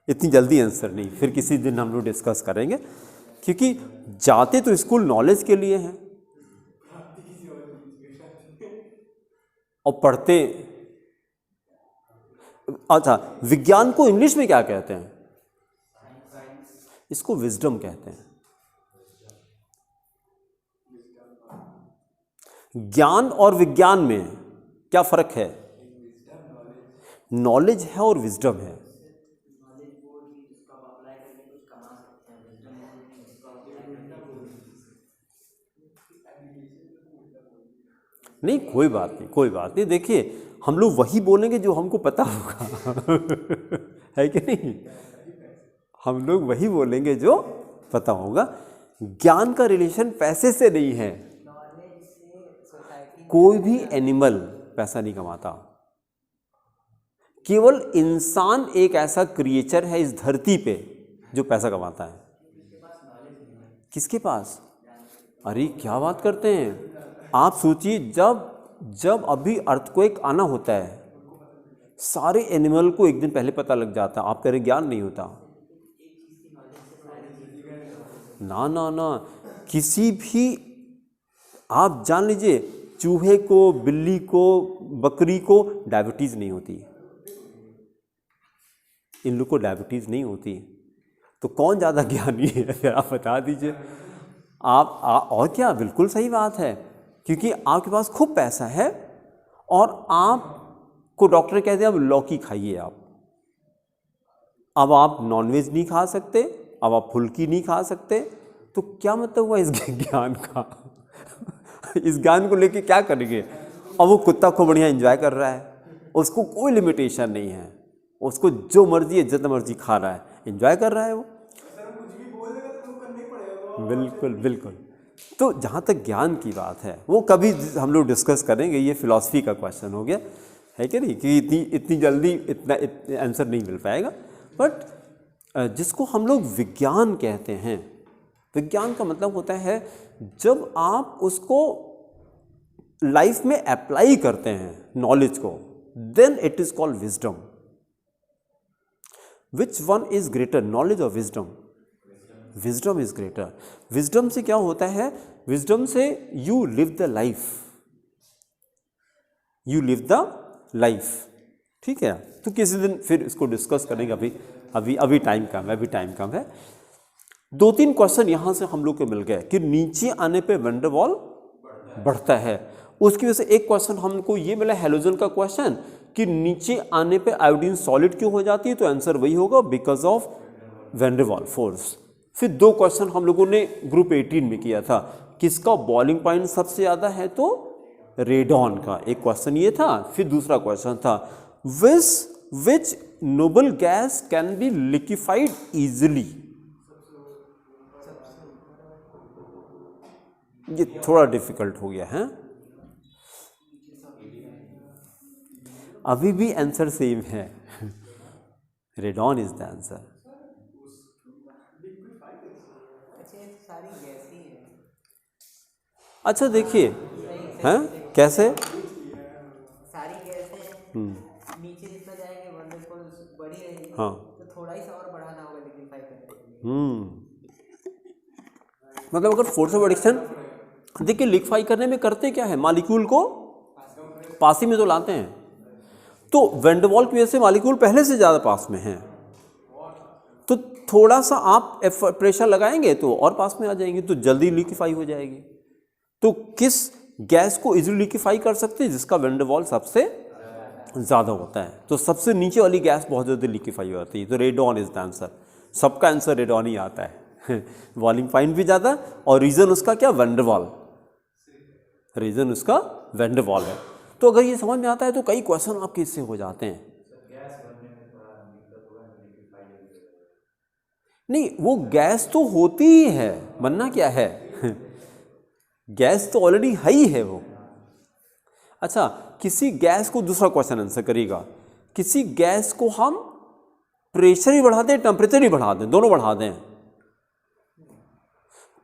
Speaker 1: इतनी जल्दी आंसर नहीं, फिर किसी दिन हम लोग डिस्कस करेंगे। क्योंकि जाते तो स्कूल नॉलेज के लिए हैं और पढ़ते, अच्छा विज्ञान को इंग्लिश में क्या कहते हैं? इसको विजडम कहते हैं। ज्ञान और विज्ञान में क्या फर्क है? नॉलेज है और विजडम है। नहीं कोई बात नहीं, कोई बात नहीं। देखिए हम लोग वही बोलेंगे जो हमको पता होगा है कि नहीं? हम लोग वही बोलेंगे जो पता होगा। ज्ञान का रिलेशन पैसे से नहीं है।
Speaker 2: नॉलेज से सोसाइटी
Speaker 1: कोई भी एनिमल पैसा नहीं कमाता, केवल इंसान एक ऐसा क्रिएचर है इस धरती पे जो पैसा कमाता है। किसके पास? अरे क्या बात करते हैं आप। सोचिए जब अभी अर्थक्वेक आना होता है, सारे एनिमल को एक दिन पहले पता लग जाता है। आप कह रहे ज्ञान नहीं होता? ना ना ना, किसी भी, आप जान लीजिए चूहे को, बिल्ली को, बकरी को डायबिटीज नहीं होती, इन लोग को डायबिटीज नहीं होती। तो कौन ज़्यादा ज्ञानी है फिर आप बता दीजिए। आप और क्या, बिल्कुल सही बात है। क्योंकि आपके पास खूब पैसा है और आपको डॉक्टर कहते हैं अब लौकी खाइए आप। अब आप नॉनवेज नहीं खा सकते, अब आप फुल्की नहीं खा सकते, तो क्या मतलब हुआ इस ज्ञान का इस ज्ञान को लेके क्या करेंगे? अब वो कुत्ता को बढ़िया एंजॉय कर रहा है, उसको कोई लिमिटेशन नहीं है, उसको जो मर्जी है जितना मर्जी खा रहा है, एंजॉय कर रहा है वो।
Speaker 3: सर हम कुछ भी बोल देगा तो वो करना ही पड़ेगा।
Speaker 1: बिल्कुल बिल्कुल। तो जहाँ तक ज्ञान की बात है वो कभी हम लोग डिस्कस करेंगे, ये फिलॉसफी का क्वेश्चन हो गया है कि नहीं, कि इतनी जल्दी इतना आंसर नहीं मिल पाएगा। बट जिसको हम लोग विज्ञान कहते हैं, विज्ञान का मतलब होता है जब आप उसको लाइफ में अप्लाई करते हैं नॉलेज को, then it is called wisdom. Which one is greater, knowledge और wisdom? Wisdom is greater. Wisdom से क्या होता है? विजडम से you live the life, you live the life. ठीक है, तो किसी दिन फिर इसको डिस्कस करेंगे, अभी टाइम कम है, अभी टाइम कम है। 2-3 क्वेश्चन यहां से हम लोग को मिल गए कि नीचे आने पे वैन डर वाल बढ़ता है। उसकी वजह से एक क्वेश्चन हमको ये मिला हैलोजन का क्वेश्चन कि नीचे आने पे आयोडीन सॉलिड क्यों हो जाती है, तो आंसर वही होगा बिकॉज ऑफ वैन डर वाल फोर्स। फिर 2 क्वेश्चन हम लोगों ने ग्रुप 18 में किया था, किसका बॉइलिंग पॉइंट सबसे ज़्यादा है, तो रेडॉन का, एक क्वेश्चन ये था। फिर दूसरा क्वेश्चन था which noble gas can be liquefied easily. ये थोड़ा डिफिकल्ट हो गया है, अभी भी आंसर सेम है, रेडॉन इज द आंसर।
Speaker 2: अच्छा ये सारी गैस ही है।
Speaker 1: अच्छा देखिए, हैं कैसे,
Speaker 2: सारी गैस है, नीचे जितना जाएंगे वंडरफुल बढ़ी रहेगी।
Speaker 1: हाँ
Speaker 2: तो थोड़ा ही सा और बढ़ाना होगा लिक्विफाई करने के लिए।
Speaker 1: मतलब अगर फोर्स ऑफ एडिक्शन, देखिए लिक्विफाई करने में करते क्या है, मॉलिक्यूल को पास ही में तो लाते हैं, तो वैन डर वाल की वजह से मॉलिक्यूल पहले से ज़्यादा पास में है, तो थोड़ा सा आप प्रेशर लगाएंगे तो और पास में आ जाएंगे, तो जल्दी लिक्विफाई हो जाएगी। तो किस गैस को इजीली लिक्विफाई कर सकते हैं, जिसका वैन डर वाल सबसे ज़्यादा होता है, तो सबसे नीचे वाली गैस बहुत जल्दी लिक्विफाई हो जाती है, तो रेडॉन इज द आंसर। सबका आंसर रेडॉन ही आता है बॉइलिंग पॉइंट भी ज़्यादा, और रीज़न उसका क्या, वैन डर वाल, रीज़न उसका वैन डर वाल है। तो अगर ये समझ में आता है तो कई क्वेश्चन आपके इससे हो जाते हैं। नहीं, वो गैस तो होती ही है, बनना क्या है गैस तो ऑलरेडी है ही है वो। अच्छा, किसी गैस को, दूसरा क्वेश्चन आंसर करिएगा, किसी गैस को हम प्रेशर ही बढ़ा दें, टेम्परेचर ही बढ़ा दें, दोनों बढ़ा दें,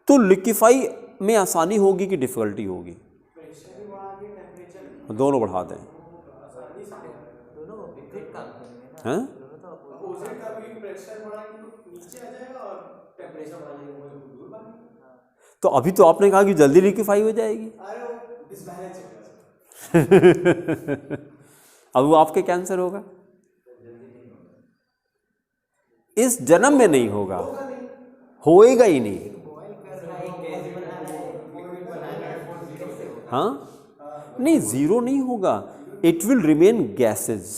Speaker 1: तो लिक्विफाई में आसानी होगी कि डिफिकल्टी होगी, दोनों बढ़ा दें, हैं? तो अभी तो आपने कहा कि जल्दी लिक्विफाई हो जाएगी अब वो आपके कैंसर होगा, इस जन्म में नहीं होगा, होएगा ही नहीं। हाँ नहीं, जीरो नहीं होगा, it will remain gases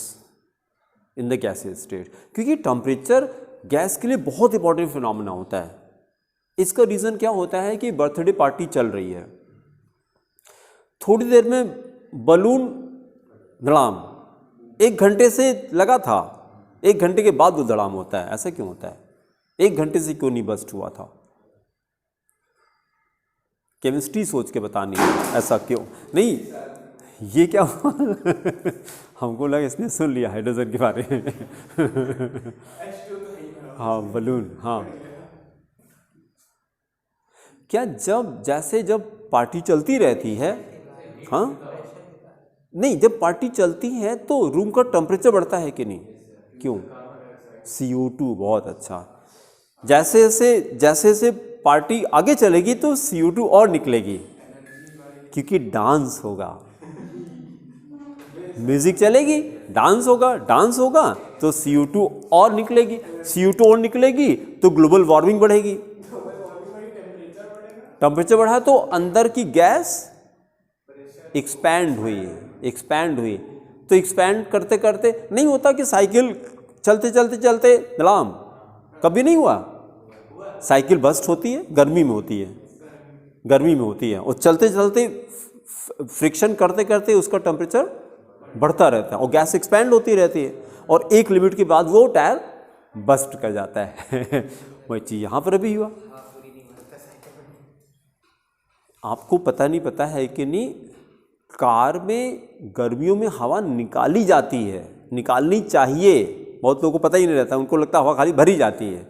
Speaker 1: in the gases state, क्योंकि टेम्परेचर गैस के लिए बहुत इंपॉर्टेंट फिनोमेना होता है। इसका रीज़न क्या होता है कि बर्थडे पार्टी चल रही है, थोड़ी देर में बलून धड़ाम, 1 घंटे से लगा था, 1 घंटे के बाद वो धड़ाम होता है, ऐसा क्यों होता है, 1 घंटे से क्यों नहीं बस्ट हुआ था, केमिस्ट्री सोच के बतानी है, ऐसा क्यों नहीं, ये क्या हुआ हमको लगा इसने सुन लिया हाइड्रोजन के बारे में हाँ बलून, हाँ क्या, जब पार्टी चलती रहती है, हाँ नहीं, जब पार्टी चलती है तो रूम का टेम्परेचर बढ़ता है कि नहीं, क्यों, CO2, बहुत अच्छा, जैसे जैसे पार्टी आगे चलेगी तो CO2 और निकलेगी, क्योंकि डांस होगा, म्यूजिक चलेगी, डांस होगा तो CO2 और निकलेगी, CO2 और निकलेगी तो ग्लोबल वार्मिंग बढ़ेगी, टेम्परेचर बढ़ा तो अंदर की गैस एक्सपैंड हुई, तो एक्सपैंड करते करते नहीं होता कि साइकिल चलते धड़ाम, कभी नहीं हुआ, साइकिल बस्ट होती है, गर्मी में होती है और चलते फ्रिक्शन करते उसका टेम्परेचर बढ़ता रहता है और गैस एक्सपैंड होती रहती है, और एक लिमिट के बाद वो टायर बस्ट कर जाता है वही चीज़ यहाँ पर भी हुआ। आपको पता है कि नहीं, कार में गर्मियों में हवा निकाली जाती है, निकालनी चाहिए, बहुत लोगों को पता ही नहीं रहता, उनको लगता है हवा खाली भरी जाती है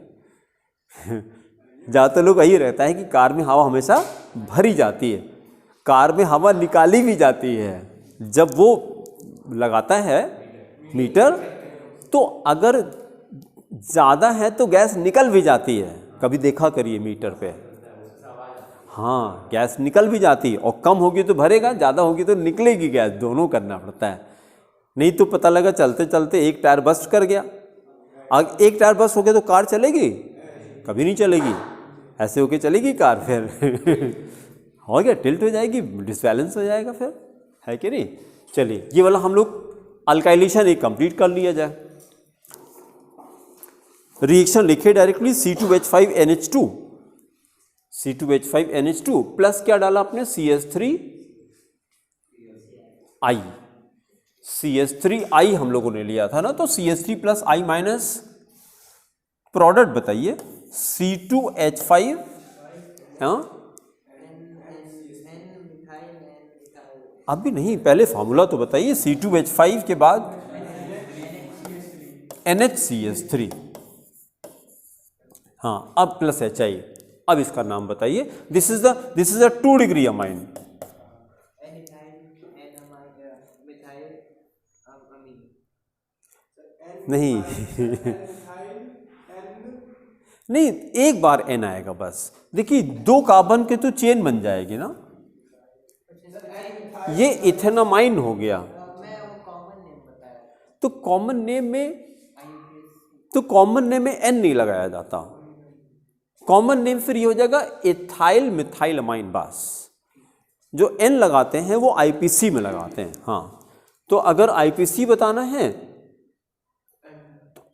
Speaker 1: ज़्यादातर लोग यही रहता है कि कार में हवा हमेशा भरी जाती है, कार में हवा निकाली भी जाती है। जब वो लगाता है मीटर तो अगर ज़्यादा है तो गैस निकल भी जाती है, कभी देखा करिए मीटर पे, हाँ गैस निकल भी जाती है, और कम होगी तो भरेगा, ज़्यादा होगी तो निकलेगी गैस, दोनों करना पड़ता है, नहीं तो पता लगा चलते एक टायर बस्ट कर गया, एक टायर बस्ट हो गया तो कार चलेगी, कभी नहीं चलेगी, ऐसे होके चलेगी कार फिर हो गया, टिल्ट हो जाएगी, डिसबैलेंस हो जाएगा फिर, है कि नहीं। चलिए ये वाला हम लोग अल्काइलेशन एक कंप्लीट कर लिया जाए। रिएक्शन लिखे डायरेक्टली C2H5NH2, C2H5NH2 प्लस क्या डाला आपने CH3I, CH3I हम लोगों ने लिया था ना, तो CH3 plus I minus product बताइए C2H5, हाँ अभी नहीं, पहले फॉर्मूला तो बताइए। C2H5 के बाद NHCH3, हाँ अब प्लस HI। अब इसका नाम बताइए। This is the 2 degree amine. नहीं नहीं, एक बार N आएगा बस। देखिए 2 कार्बन के तो चेन बन जाएगी ना, ये इथेनामाइन हो गया। तो कॉमन नेम में N नहीं लगाया जाता, कॉमन नेम फिर ये हो जाएगा इथाइल मिथाइल अमाइन। बस जो N लगाते हैं वो IPC में लगाते हैं। हाँ तो अगर IPC बताना है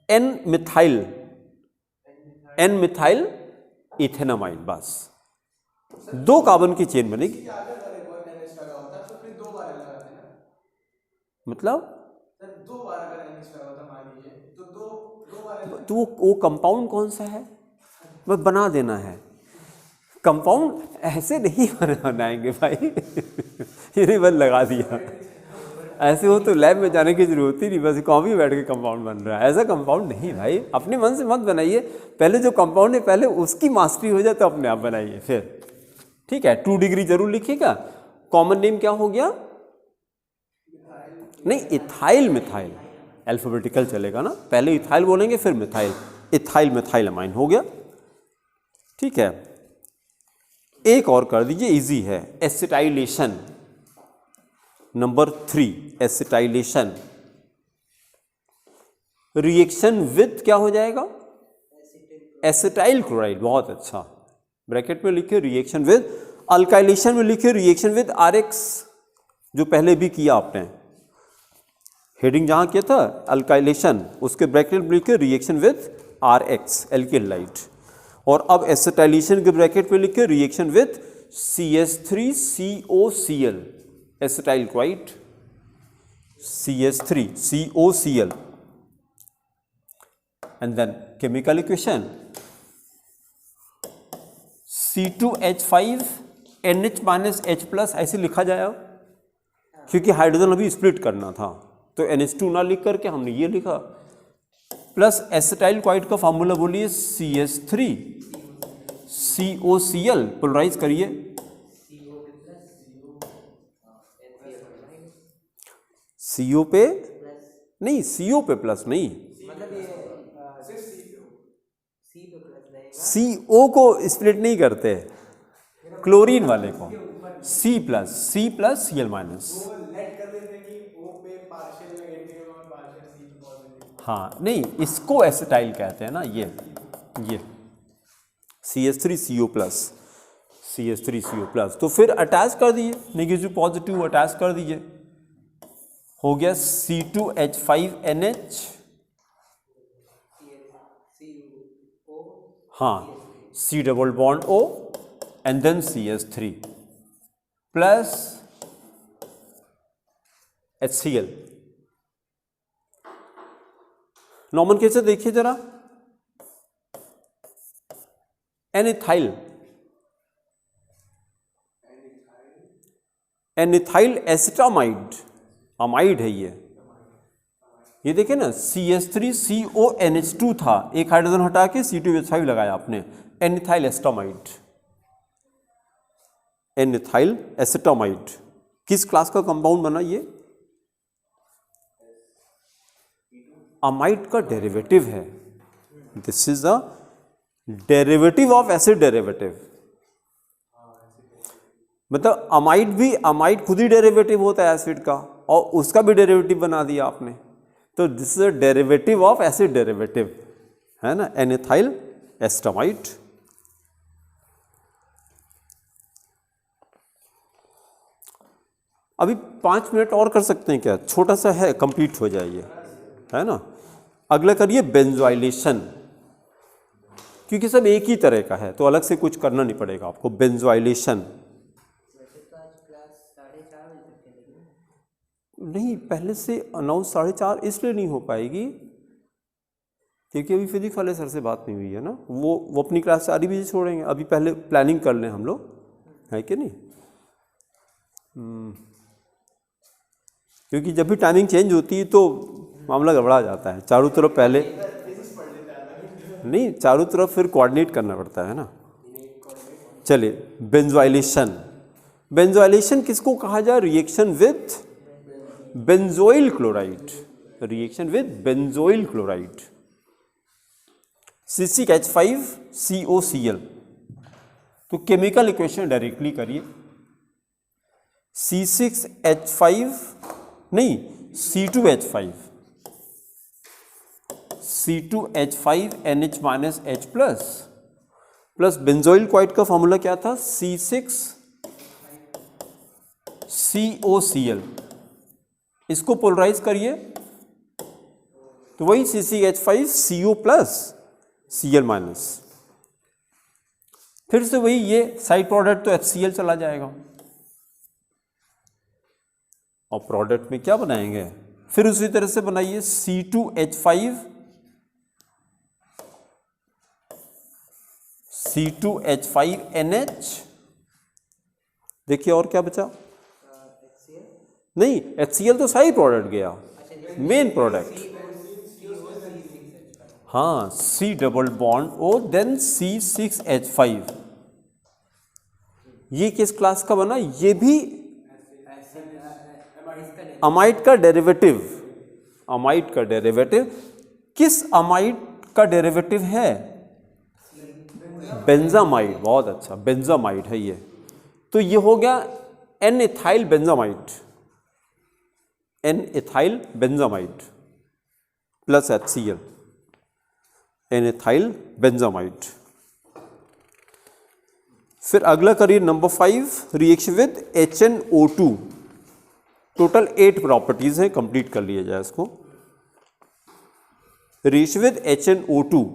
Speaker 1: N मिथाइल इथेनामाइन, बस 2 कार्बन की चेन बनेगी। मतलब तो वो कंपाउंड कौन सा है बस बना देना है। कंपाउंड ऐसे नहीं बनाएंगे भाई ये नहीं बस लगा दिया, ऐसे हो तो लैब में जाने की जरूरत ही नहीं, बस कॉपी बैठ के कंपाउंड बन रहा है। ऐसा कंपाउंड नहीं भाई, अपने मन से मत बनाइए। पहले जो कंपाउंड है पहले उसकी मास्टरी हो जाए तो अपने आप बनाइए फिर, ठीक है। 2 डिग्री जरूर लिखिएगा। कॉमन नेम क्या हो गया? नहीं, इथाइल मिथाइल, अल्फाबेटिकल चलेगा ना, पहले इथाइल बोलेंगे फिर मिथाइल, इथाइल मिथाइल अमाइन हो गया, ठीक है। एक और कर दीजिए, इजी है, acetylation number 3, acetylation reaction with क्या हो जाएगा? Acetyl chloride. बहुत अच्छा, ब्रैकेट में लिखे रिएक्शन विद, अल्काइलेशन में लिखे रिएक्शन विद RX, जो पहले भी किया आपने, हेडिंग जहां किया था अल्काइलेशन, उसके ब्रैकेट में लिखे reaction with RX alkyl halide. और अब एसिटाइलेशन के ब्रैकेट में लिखे reaction with CH3COCl, acetyl chloride CH3COCl, and then chemical equation C2H5NH-H+, ऐसे लिखा जाए क्योंकि हाइड्रोजन अभी स्प्लिट करना था तो NH2 ना लिख करके हमने ये लिखा, प्लस एसिटाइल क्लोराइड का फॉर्मूला बोलिए CH3COCl, पोलराइज करिए, CO पे नहीं, CO पे प्लस नहीं, CO को स्प्लिट नहीं करते, क्लोरीन वाले को C+Cl माइनस। हाँ नहीं, इसको एसिटाइल कहते हैं ना, ये CH3CO+, तो फिर अटैच कर दीजिए, नेगेटिव पॉजिटिव अटैच कर दीजिए, हो गया C2H5NH, हाँ C double bond O and then CH3 plus HCl। नॉर्मन कैसे देखिए जरा, एनिथाइल एसिटामाइड, अमाइड है ये देखिए ना, CH3CONH2 था, एक हाइड्रोजन हटा के C2H5 लगाया आपने, एनिथाइल एसिटामाइड, एनिथाइल एसिटामाइड किस क्लास का कंपाउंड बना? ये अमाइड का डेरिवेटिव है, this is the derivative of acid derivative. मतलब अमाइड खुद ही डेरिवेटिव होता है एसिड का, और उसका भी डेरिवेटिव बना दिया आपने, तो this is a derivative of acid derivative, है ना, एनिथाइल एसिटामाइड। अभी 5 मिनट और कर सकते हैं क्या? छोटा सा है, कंप्लीट हो जाइए, है ना। अगला करिए बेंजोइलेशन, क्योंकि सब एक ही तरह का है तो अलग से कुछ करना नहीं पड़ेगा आपको। बेंजोइलेशन
Speaker 2: वैसे तो आज क्लास 4:30 बजे तक चलेगी।
Speaker 1: नहीं, पहले से अनाउंस 4:30 इसलिए नहीं हो पाएगी क्योंकि अभी फिजिक्स वाले सर से बात नहीं हुई है ना। वो अपनी क्लास 4 बजे छोड़ेंगे। अभी पहले प्लानिंग कर लें हम लोग, है कि नहीं। क्योंकि जब भी टाइमिंग चेंज होती है तो मामला गड़बड़ा जाता है। चारों तरफ पहले नहीं, चारों तरफ फिर कोऑर्डिनेट करना पड़ता है ना। चलिए, बेंजोइलेशन। बेंजोइलेशन किसको कहा जाए? Reaction with benzoyl chloride, reaction with benzoyl chloride. C6H5COCl। तो केमिकल इक्वेशन डायरेक्टली करिए। C6H5 नहीं, C2H5 NH- plus benzoyl chloride का फॉर्मूला क्या था? C6COCl। इसको पोलराइज करिए तो वही C6H5CO प्लस Cl-। फिर से वही, ये साइड प्रोडक्ट तो HCl चला जाएगा और प्रोडक्ट में क्या बनाएंगे? फिर उसी तरह से बनाइए C2H5NH। देखिए और क्या बचा? नहीं, HCl तो साइड प्रोडक्ट गया, मेन प्रोडक्ट। हाँ, C double bond O then C6H5। ये किस क्लास का बना? ये भी अमाइड का डेरिवेटिव। अमाइड का डेरिवेटिव किस अमाइड का डेरिवेटिव है? बेंजामाइड। बहुत अच्छा, बेंजामाइड है ये। तो ये हो गया N ethyl benzamide, N ethyl benzamide plus HCl, N ethyl benzamide. फिर अगला करिए number 5, reaction with HNO2। Total 8 properties हैं, कंप्लीट कर लिया जाए इसको। रिएक्शन विद HNO2,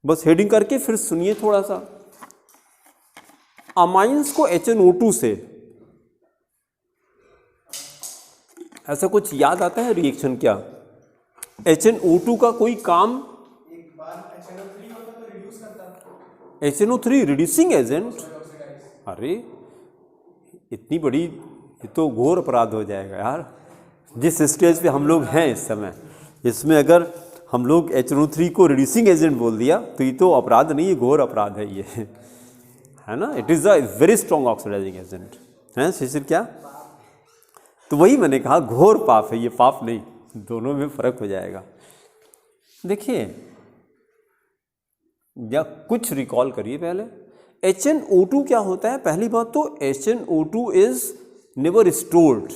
Speaker 1: बस हेडिंग करके फिर सुनिए थोड़ा सा। अमाइंस को HNO2 से ऐसा कुछ याद आता है रिएक्शन क्या? HNO2 का कोई काम?
Speaker 3: एक बार HNO3 होता तो रिड्यूस करता।
Speaker 1: HNO3 reducing agent? अरे इतनी बड़ी, ये तो घोर अपराध हो जाएगा यार। जिस स्टेज पे हम लोग हैं इस समय, इसमें अगर हम लोग HNO3 को रिड्यूसिंग एजेंट बोल दिया तो ये तो अपराध नहीं, ये घोर अपराध है ये, है ना। It is a very strong oxidizing agent है। शिशिर क्या? तो वही मैंने कहा, घोर पाप है ये, पाप नहीं, दोनों में फर्क हो जाएगा। देखिए, या कुछ रिकॉल करिए पहले। HNO2 क्या होता है? पहली बात तो HNO2 इज नेवर स्टोर्ड।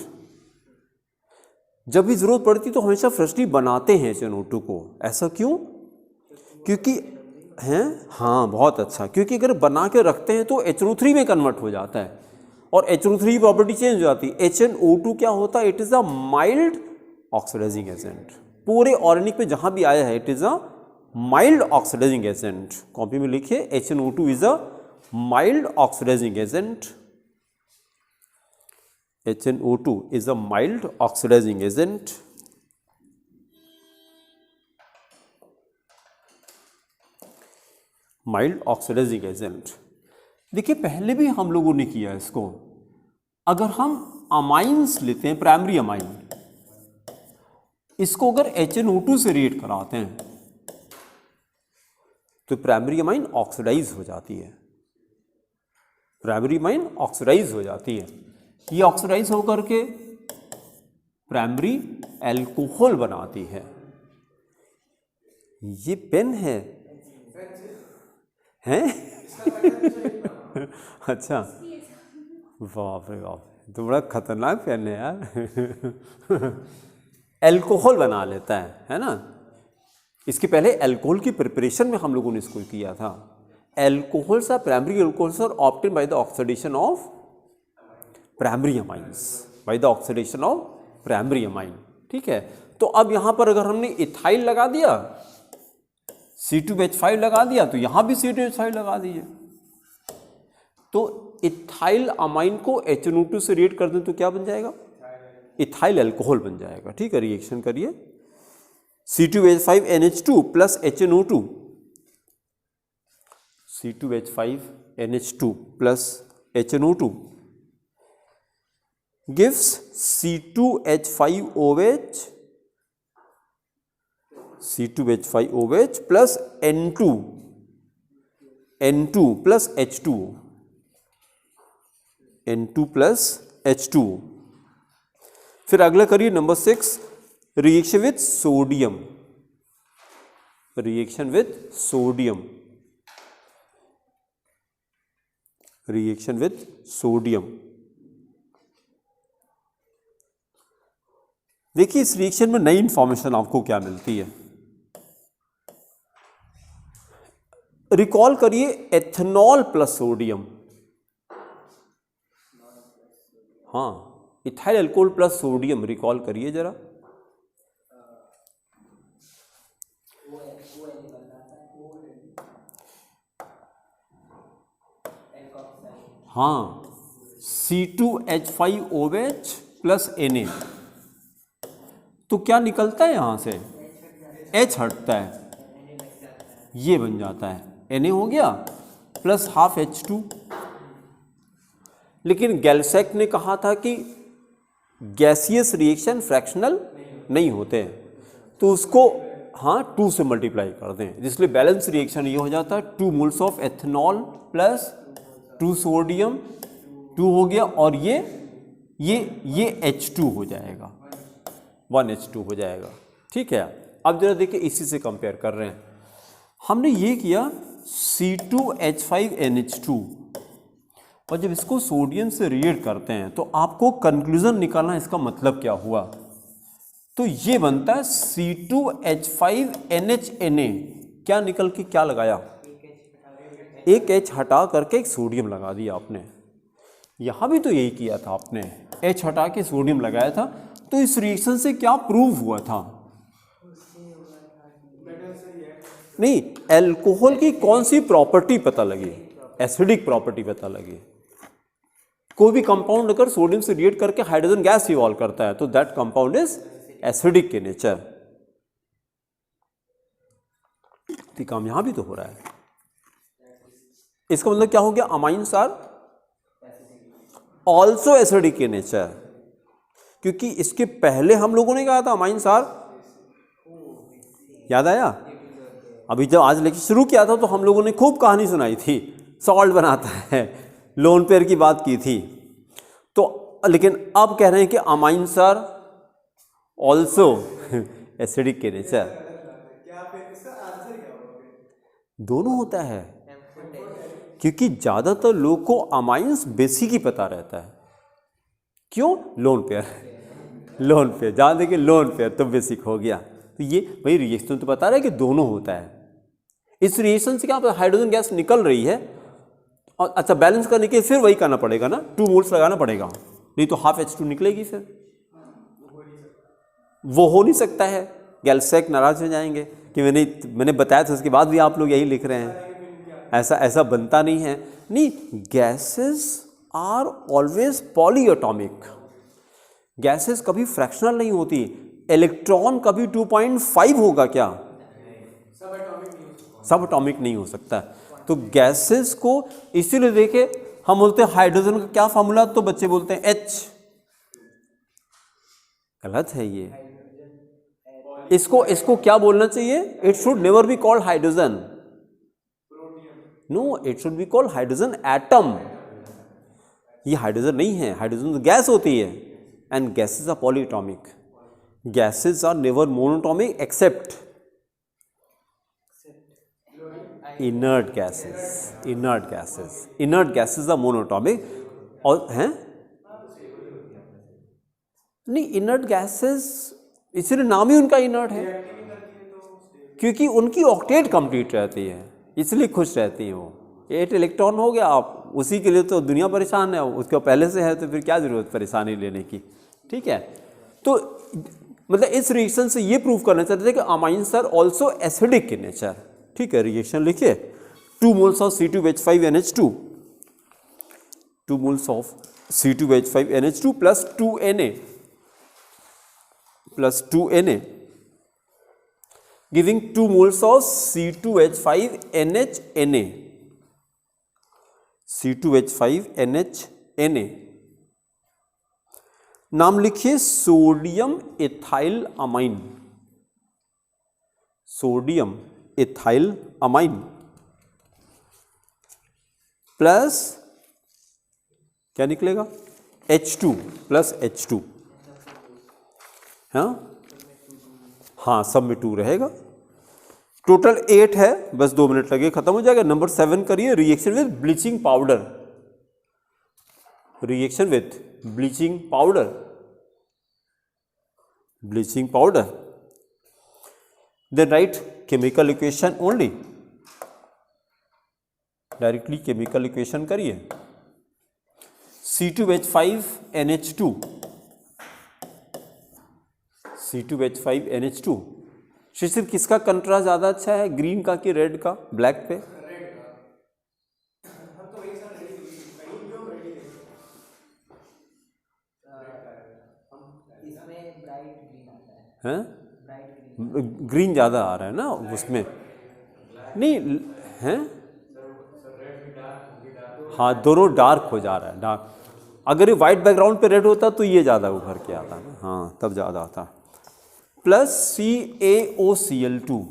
Speaker 1: जब भी जरूरत पड़ती तो हमेशा फ्रेशली बनाते हैं HNO2 को। ऐसा क्यों? क्योंकि हैं, हाँ बहुत अच्छा, क्योंकि अगर बना के रखते हैं तो HNO3 में कन्वर्ट हो जाता है और HNO3 प्रॉपर्टी चेंज हो जाती है। HNO2 क्या होता है? It is a mild oxidizing agent. पूरे ऑर्गेनिक में जहां भी आया है, it is a mild oxidizing agent. Copy में लिखिए, HNO2 is a mild oxidizing agent. HNO2 is a mild oxidizing agent. Mild oxidizing agent। देखिए, पहले भी हम लोगों ने किया इसको। अगर हम अमाइंस लेते हैं, प्राइमरी अमाइन, इसको अगर HNO2 से रिएक्ट कराते हैं तो प्राइमरी अमाइन ऑक्सीडाइज हो जाती है। प्राइमरी अमाइन ऑक्सीडाइज हो जाती है। ये ऑक्सीडाइज होकर के प्राइमरी एल्कोहल बनाती है। ये पेन है हैं? अच्छा, बाप रे बाप, तो बड़ा खतरनाक पेन है यार। एल्कोहल बना लेता है ना। इसके पहले एल्कोहल की प्रिपरेशन में हम लोगों ने इसको किया था। Alcohols are primary alcohols are obtained by the oxidation of primary amines, by the oxidation of primary amine. ठीक है, तो अब यहां पर अगर हमने इथाइल लगा दिया, C2H5 लगा दिया, तो यहां भी C2H5 लगा दीजिए, तो इथाइल अमाइन को HNO2 से रिएक्ट कर दें तो क्या बन जाएगा? इथाइल अल्कोहल बन जाएगा। ठीक है, रिएक्शन करिए, C2H5NH2 plus HNO2, C2H5NH2 plus HNO2 gives C2H5OH, C2H5OH plus N2, N2 plus H2, N2 plus H2। फिर अगला करिए number 6, reaction with sodium, reaction with sodium, reaction with sodium. देखिए इस रिएक्शन में नई इंफॉर्मेशन आपको क्या मिलती है, रिकॉल करिए एथेनॉल प्लस सोडियम, हाँ ethyl alcohol plus sodium, recall करिए जरा। हाँ C2H5OH प्लस Na, तो क्या निकलता है यहां से? H हटता है, ये बन जाता है Na हो गया प्लस हाफ H2। लेकिन गैल्सैक ने कहा था कि गैसियस रिएक्शन फ्रैक्शनल नहीं होते हैं, तो उसको हाँ 2 से मल्टीप्लाई कर दें, जिसलिए बैलेंस रिएक्शन ये हो जाता है 2 moles of ethanol plus 2 sodium, 2 हो गया, और ये H2 हो जाएगा, 1H2 हो जाएगा। ठीक है, अब जरा देखिए इसी से कंपेयर कर रहे हैं, हमने ये किया C2H5NH2, और जब इसको सोडियम से रिएक्ट करते हैं तो आपको कंक्लूजन निकालना इसका मतलब क्या हुआ, तो ये बनता है C2H5NHNa, क्या निकल के क्या लगाया? एक H हटा करके एक सोडियम लगा दिया आपने, यहां भी तो यही किया था आपने, H हटा के सोडियम लगाया था। तो इस रिएक्शन से क्या प्रूव हुआ था? नहीं, अल्कोहल की कौन सी प्रॉपर्टी पता लगी? एसिडिक प्रॉपर्टी पता लगी। कोई भी कंपाउंड अगर सोडियम से रिएक्ट करके हाइड्रोजन गैस इवॉल्व करता है तो दैट कंपाउंड इज एसिडिक के नेचर। तो काम यहां भी तो हो रहा है, इसका मतलब क्या हो गया? अमाइंस आर ऑल्सो एसिडिक के नेचर, क्योंकि इसके पहले हम लोगों ने कहा था अमाइंस आर, याद आया? अभी जब आज लेक्चर शुरू किया था तो हम लोगों ने खूब कहानी सुनाई थी, सॉल्ट बनाता है, लोन पेयर की बात की थी, तो लेकिन अब कह रहे हैं कि अमाइंस आर ऑल्सो एसिडिक के नेचर। दोनों होता है, क्योंकि ज्यादातर लोग को अमाइंस बेसिक ही पता रहता है। क्यों? लोन पेयर, लोन पेयर जहां देखिए लोन पेयर तो बेसिक हो गया। तो ये वही रिएक्शन तो बता रहा है कि दोनों होता है। इस रिएक्शन से क्या हाइड्रोजन गैस निकल रही है, और अच्छा बैलेंस करने के फिर वही करना पड़ेगा ना, 2 मोल्स लगाना पड़ेगा, नहीं तो हाफ H2 निकलेगी, फिर वो हो नहीं सकता है। गैल्सैक नाराज हो जाएंगे कि मैंने बताया था, उसके बाद भी आप लोग यही लिख रहे हैं, ऐसा बनता नहीं है। नहीं, gases are always polyatomic, gases कभी फ्रैक्शनल नहीं होती। इलेक्ट्रॉन कभी 2.5 होगा क्या? सब एटॉमिक नहीं हो सकता। तो गैसेस को इसीलिए देखे हम बोलते हैं हाइड्रोजन का क्या फार्मूला, तो बच्चे बोलते हैं H, गलत है ये। इसको क्या बोलना चाहिए? It should never be called hydrogen, no it should be called hydrogen atom. ये हाइड्रोजन नहीं है, हाइड्रोजन तो गैस होती है, and gases are polyatomic, gases are never monatomic except inert gases are monatomic, और हैं नहीं inert gases, इसलिए नाम ही उनका inert है, क्योंकि उनकी ऑक्टेट कंप्लीट रहती है, इसलिए खुश रहती हैं वो, 8 इलेक्ट्रॉन हो गया, आप उसी के लिए तो दुनिया परेशान है, उसके पहले से है तो फिर क्या जरूरत परेशानी लेने की। ठीक है, तो मतलब इस रिएक्शन से ये प्रूव करना चाहते थे कि amines are also acidic in nature. ठीक है, रिएक्शन लिखिए, 2 moles of C2H5NH2, 2 moles of C2H5NH2 plus 2Na giving 2 moles of C2H5NHNa, C2H5NHNa। नाम लिखिए sodium ethyl amine, sodium ethyl amine plus क्या निकलेगा, H2 प्लस H2। हाँ सब में 2 रहेगा। टोटल 8 है, बस 2 मिनट लगे खत्म हो जाएगा। नंबर 7 करिए, reaction with bleaching powder, reaction with bleaching powder, bleaching powder. Then write chemical equation only, directly chemical equation करिए। C2H5NH2, C2H5NH2। शिशिर किसका कंट्रास्ट ज्यादा अच्छा है, ग्रीन का कि रेड का, ब्लैक पे? हैं? ग्रीन ज़्यादा आ रहा है ना उसमें, नहीं हैं? हाँ दोनों डार्क हो जा रहा है, डार्क। अगर ये वाइट बैकग्राउंड पे रेड होता तो ये ज़्यादा उभर के आता ना, हाँ तब ज़्यादा आता। Plus CaOCl2,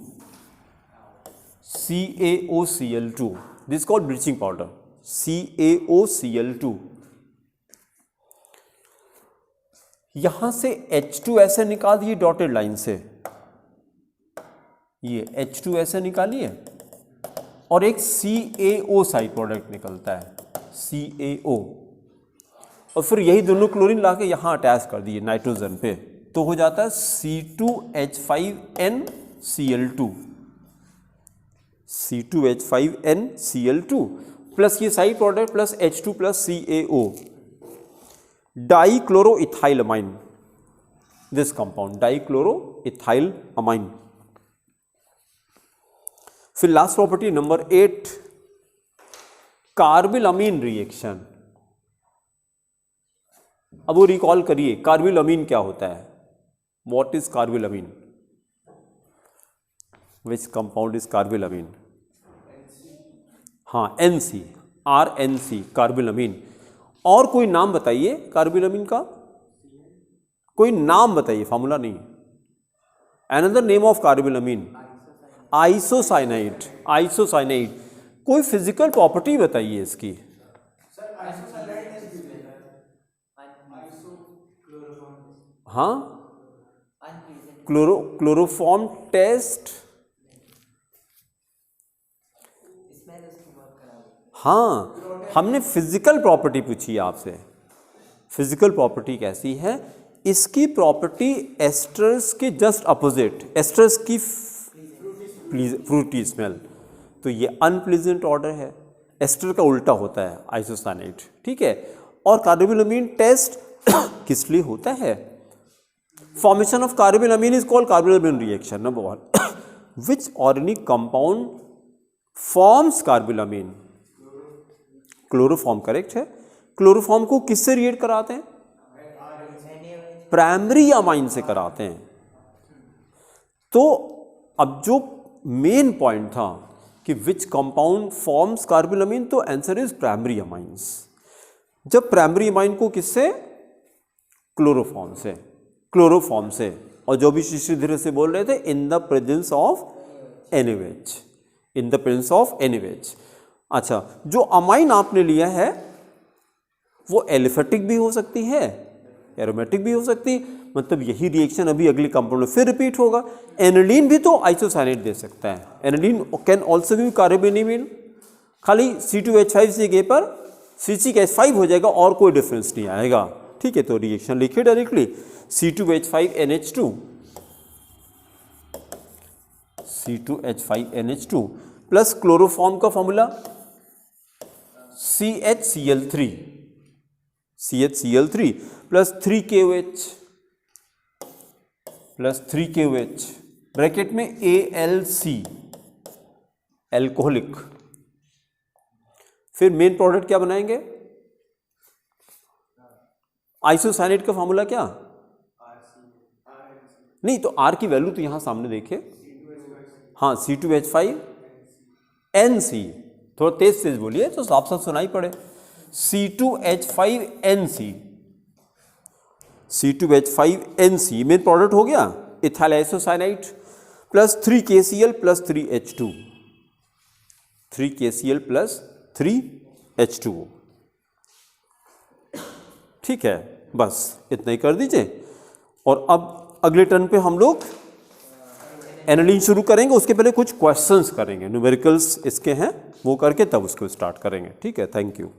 Speaker 1: CaOCl2, this called bleaching powder, CaOCl2। यहां से H2 ऐसे निकाल दिए डॉटेड लाइन से, ये H2 ऐसे निकालिए और एक CaO साइड प्रोडक्ट निकलता है, CaO, और फिर यही दोनों क्लोरीन लाके यहां अटैच कर दिए नाइट्रोजन पे, तो हो जाता है C2H5NCl2, C2H5NCl2 प्लस ये side product plus H2 plus CaO, dichloroethylamine, this compound dichloroethylamine. फिर last property number 8, carbylamine reaction. अब वो रिकॉल करिए, कार्बिलअमीन क्या होता है, what is carbylamine, which compound is carbylamine? हाँ NC, RNC, कार्बिलअमीन। और कोई नाम बताइए कार्बिलअमीन का, कोई नाम बताइए, फॉर्मूला नहीं। Another name of carbylamine, isocyanide, isocyanide. कोई फिजिकल प्रॉपर्टी बताइए इसकी। हाँ क्लोरोफॉर्म टेस्ट, हाँ हमने फिजिकल प्रॉपर्टी पूछी आपसे, फिजिकल प्रॉपर्टी कैसी है? इसकी प्रॉपर्टी एस्टर्स के जस्ट अपोजिट, एस्टर्स की फ्रूटी स्मेल, तो ये अनप्लीजेंट ऑर्डर है, एस्टर का उल्टा होता है आइसोसाइनाइड। ठीक है, और कार्बिलअमीन टेस्ट किस लिए होता है? Formation of carbylamine is called carbylamine reaction. Number 1, which organic compound forms carbylamine? Chloroform, correct है। क्लोरोफॉर्म को किससे रिएक्ट कराते हैं? प्राइमरी अमाइन से कराते हैं। तो अब जो मेन पॉइंट था कि विच कंपाउंड फॉर्म्स कार्बिलअमीन, तो आंसर इज प्राइमरी अमाइंस। जब प्राइमरी अमाइन को किससे? क्लोरोफॉर्म से, क्लोरोफॉर्म से। और जो भी श्री धीरे से बोल रहे थे, in the presence of NaOH, in the presence of NaOH। अच्छा, जो अमाइन आपने लिया है वो एलिफेटिक भी हो सकती है, एरोमेटिक भी हो सकती है, मतलब यही रिएक्शन अभी अगले कंपाउंड में फिर रिपीट होगा। एनिलीन भी तो आइसोसाइनाइड दे सकता है, एनिलीन कैन ऑल्सो बी कार्बिलअमीन, खाली C2H5 की जगह पर C6H5 हो जाएगा और कोई डिफरेंस नहीं आएगा। ठीक है, तो रिएक्शन लिखिए directly, C2H5NH2, C2H5NH2 plus chloroform का formula CHCl3 plus 3KOH bracket में ALC एल्कोहलिक। फिर मेन प्रोडक्ट क्या बनाएंगे? आइसोसाइनेट का फॉर्मूला क्या? नहीं तो R की वैल्यू तो यहां सामने देखिए, हाँ C2H5NC, थोड़ा तेज बोलिए तो साफ साफ सुनाई पड़े। C2H5NC मेन प्रोडक्ट हो गया ethyl isocyanide plus 3KCl plus 3H2, 3KCl plus 3H2O। ठीक है, बस इतना ही कर दीजिए। और अब अगले टर्न पे हम लोग एनालिन शुरू करेंगे, उसके पहले कुछ क्वेश्चंस करेंगे, न्यूमेरिकल्स इसके हैं वो करके तब उसको स्टार्ट करेंगे। ठीक है, थैंक यू।